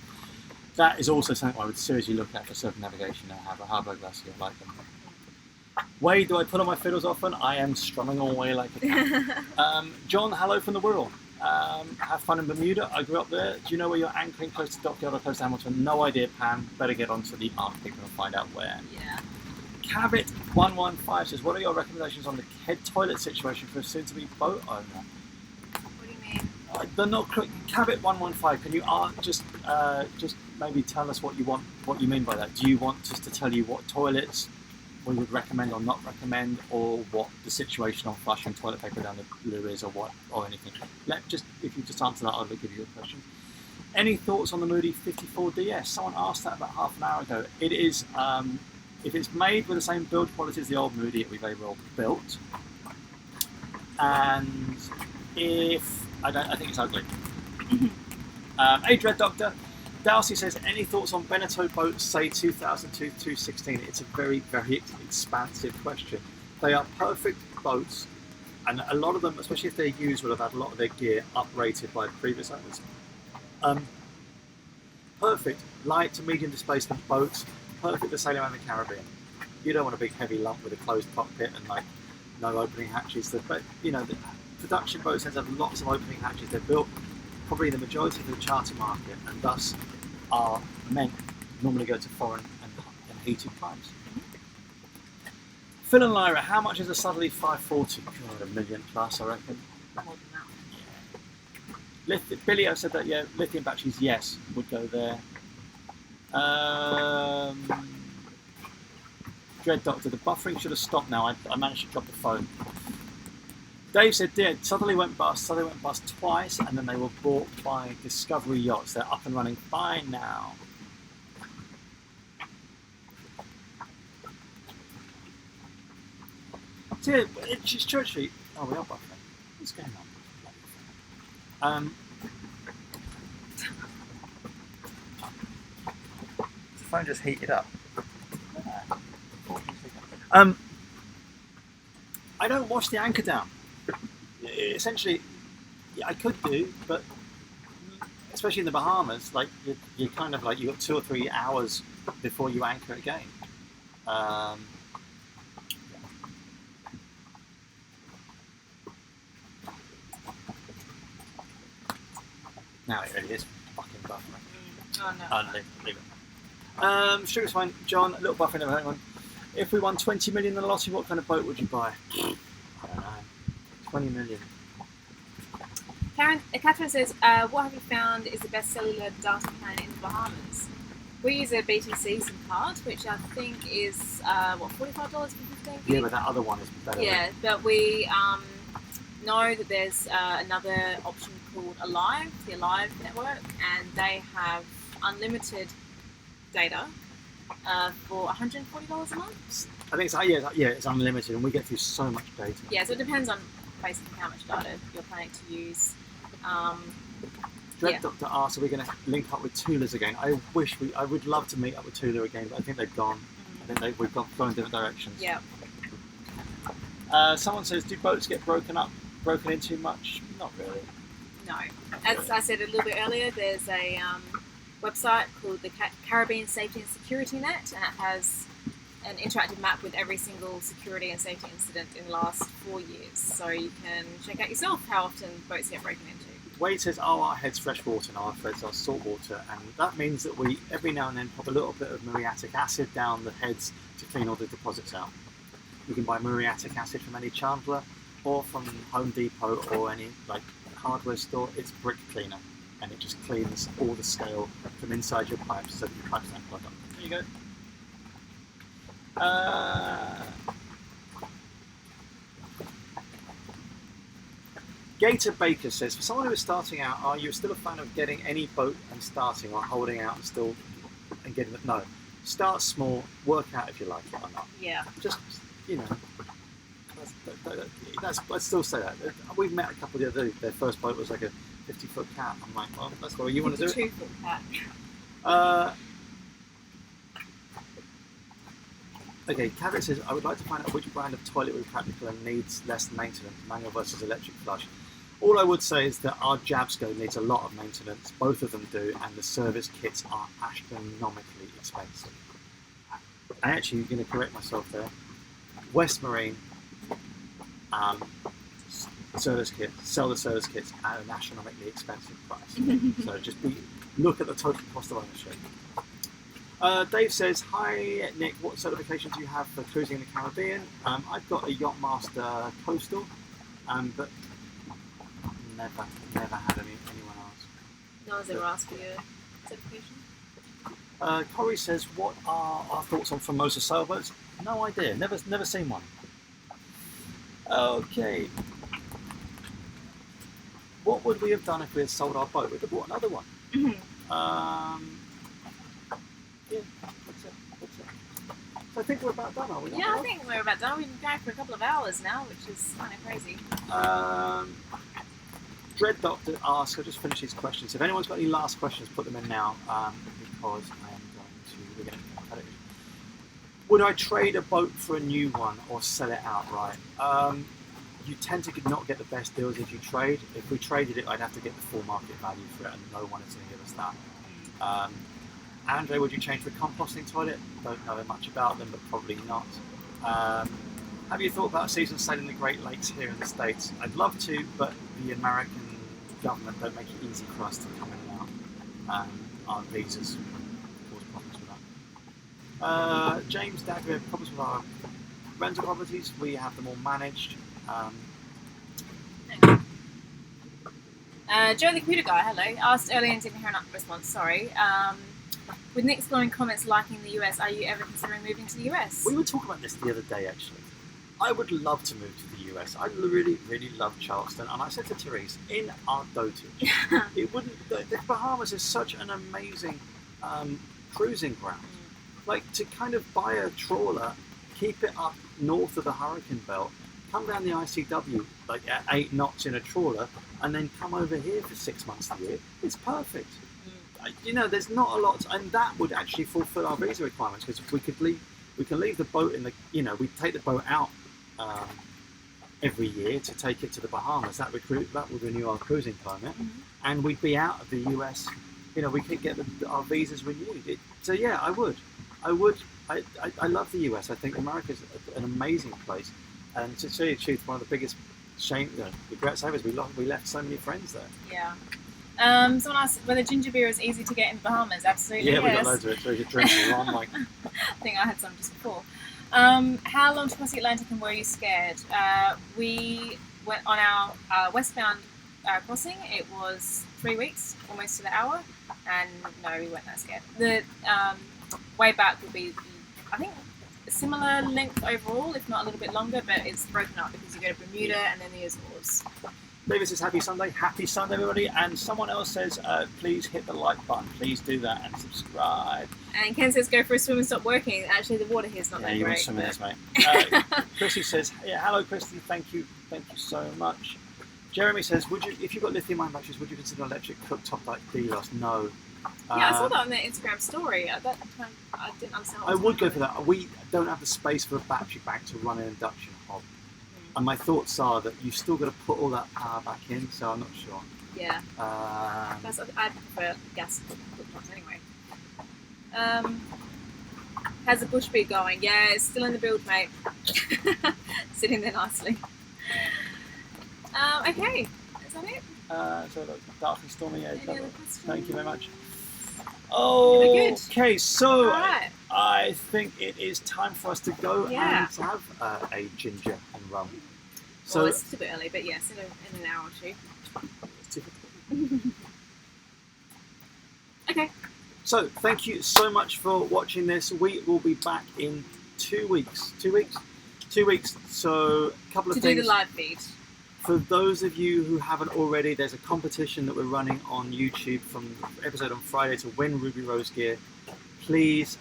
That is also something I would seriously look at for circumnavigation and have a Halberg Rassi. I like them. Wade, do I put on my fiddles often? I am strumming away like a cat. John, hello from the Wirral. Have fun in Bermuda. I grew up there. Do you know where you're anchoring, close to Dockyard or close to Hamilton? No idea, Pam. Better get onto the Arctic and find out where. Yeah. Cavit115 says, what are your recommendations on the head toilet situation for a soon-to-be boat owner? What do you mean? They're not Cavit115. Can you just maybe tell us what you mean by that? Do you want us to tell you what toilets we would recommend or not recommend, or what the situation on flushing toilet paper down the loo is, or anything? If you just answer that, I'll give you a question. Any thoughts on the Moody 54DS? Someone asked that about half an hour ago. It is. If it's made with the same build quality as the old Moody, it'll be very well built. And I think it's ugly. Hey, Dread Doctor. Darcy says, any thoughts on Beneteau boats, say 2002 to 2016? It's a very, very expansive question. They are perfect boats, and a lot of them, especially if they're used, will have had a lot of their gear uprated by previous owners. Perfect light to medium displacement boats. Perfect for sailing around the Caribbean. You don't want a big heavy lump with a closed cockpit and no opening hatches. The production boats tend to have lots of opening hatches. They're built probably in the majority of the charter market, and thus are meant normally go to foreign and heated climes. Phil and Lyra, how much is a Southerly 540? God, $1 million plus, I reckon. More than that. Billy, I said that, yeah, lithium batteries, yes, would go there. Dread Doctor, the buffering should have stopped now. I managed to drop the phone. Dave said, dear, Southerly went bust. Southerly went bust twice, and then they were bought by Discovery Yachts. They're up and running fine now. So, it's Church Street. Oh, we are buffering. What's going on? The phone just heated up. I don't wash the anchor down. Essentially, yeah, I could do, but especially in the Bahamas, like you're kind of like you've got 2 or 3 hours before you anchor again. Now it really is fucking buffering. Oh no. Leave it. Sugar's fine. John, a little buffering of everyone. If we won 20 million in the lottery, what kind of boat would you buy? I don't know. 20 million. Catherine says, what have you found is the best cellular data plan in the Bahamas? We use a BTC SIM card, which I think is, $45 for 15 gig? Yeah, but that other one is better. Yeah, but we know that there's another option called Alive, the Alive network, and they have unlimited data for $140 a month. I think it's unlimited, and we get through so much data. Yeah, so it depends on basically how much data you're planning to use. Dread Doctor asks, are we going to link up with Tula's again? I would love to meet up with Tula again, but I think they've gone. I think we've gone in different directions. Yeah. Someone says, do boats get broken into much? Not really. No. As I said a little bit earlier, there's a website called the Caribbean Safety and Security Net, and it has an interactive map with every single security and safety incident in the last 4 years. So you can check out yourself how often boats get broken into. Wade says, our head's fresh water and our threads are salt water, and that means that we every now and then pop a little bit of muriatic acid down the heads to clean all the deposits out. You can buy muriatic acid from any chandler or from Home Depot or any hardware store. It's brick cleaner, and it just cleans all the scale from inside your pipes so that your pipes don't plug up. There you go. Gator Baker says, for someone who is starting out, are you still a fan of getting any boat and starting, or holding out and getting it? No. Start small, work out if you like it or not. Yeah. Just, let's still say that. We've met a couple the other day. Their first boat was like a 50-foot cat. I'm like, well, that's what you want to do. 52-foot cat. Okay, Cabot says, I would like to find out which brand of toilet would be practical and needs less maintenance, manual versus electric flush. All I would say is that our Jabsco needs a lot of maintenance, both of them do, and the service kits are astronomically expensive. I'm actually going to correct myself there. West Marine service kit, sell the service kits at an astronomically expensive price. So just look at the total cost of ownership. Dave says, hi Nick, what certifications do you have for cruising in the Caribbean? I've got a Yachtmaster Coastal, but never had anyone else. No one's ever asked for your certification? Corey says, what are our thoughts on Formosa sailboats? No idea, never seen one. Okay. What would we have done if we had sold our boat? We'd have bought another one. Yeah, that's it. So I think we're about done, are we? Yeah, I think we're about done. We've been going for a couple of hours now, which is kind of crazy. Dread Doctor asks, I'll just finish these questions. If anyone's got any last questions, put them in now, because we're going to cut it. Would I trade a boat for a new one or sell it outright? You tend to not get the best deals if you trade. If we traded it, I'd have to get the full market value for it, and no one is going to give us that. Andre, would you change for a composting toilet? Don't know much about them, but probably not. Have you thought about season sailing the Great Lakes here in the States? I'd love to, but the American government don't make it easy for us to come in and out. Our visas cause problems with that. James Dagger, problems with our rental properties, we have them all managed. Joe the computer guy, hello. Asked earlier and didn't hear a response, sorry. With Nick's glowing comments liking the US, are you ever considering moving to the US? We were talking about this the other day, actually. I would love to move to the US. I really, really love Charleston. And I said to Therese, in our dotage, it wouldn't. The Bahamas is such an amazing cruising ground. Like, to kind of buy a trawler, keep it up north of the hurricane belt, come down the ICW like at 8 knots in a trawler, and then come over here for 6 months a year. It's perfect. You know, there's not a lot, and that would actually fulfil our visa requirements, because we can leave the boat in the, we take the boat out every year to take it to the Bahamas. That would renew our cruising permit, and we'd be out of the US. We could get our visas renewed. So yeah, I would. I love the US. I think America's an amazing place, and to tell you the truth, one of the biggest regrets I have is we left so many friends there. Yeah. Someone asked whether ginger beer is easy to get in the Bahamas. Absolutely, yeah, yes. We got loads of it, so you could drink it on like. I think I had some just before. How long to cross the Atlantic and were you scared? We went on our westbound crossing. It was 3 weeks, almost to the hour, and no, we weren't that scared. The way back would be, I think, a similar length overall, if not a little bit longer, but it's broken up because you go to Bermuda and then the Azores. David says happy Sunday, everybody, and someone else says please hit the like button, please do that, and subscribe. And Ken says go for a swim and stop working. Actually, the water here is not that you great. Want swimming, mate. Christy says, hello Christy, thank you so much. Jeremy says, if you've got lithium-ion batteries, would you consider an electric cooktop like Delos? No. Yeah, I saw that on their Instagram story. At that time, I didn't understand. I would go for that. We don't have the space for a battery bank to run an induction hob. And my thoughts are that you've still got to put all that power back in, so I'm not sure. Yeah. I prefer gas cooktops anyway. How's the bush bee going? Yeah, it's still in the build, mate. Sitting there nicely. Okay, is that it? So dark and stormy. Any other questions? Thank you very much. Good. Okay, so right. I think it is time for us to go and have a ginger and rum. So well, it's a bit early, but yes, in an hour or two. Okay. So thank you so much for watching this. We will be back in 2 weeks. 2 weeks? 2 weeks. So a couple of things. To do the live feed. For those of you who haven't already, there's a competition that we're running on YouTube from the episode on Friday to win Ruby Rose gear. Please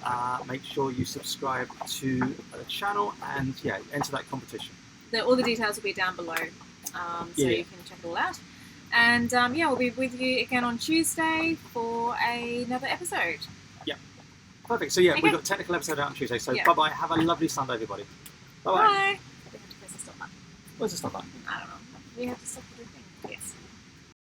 make sure you subscribe to the channel and enter that competition. All the details will be down below, so you can check it all out. And we'll be with you again on Tuesday for another episode. Yeah, perfect. So we've got a technical episode out on Tuesday. So bye-bye. Have a lovely Sunday, everybody. Bye-bye. Bye. We have to press the stop button. Where's the stop button? I don't know. We have to stop the thing.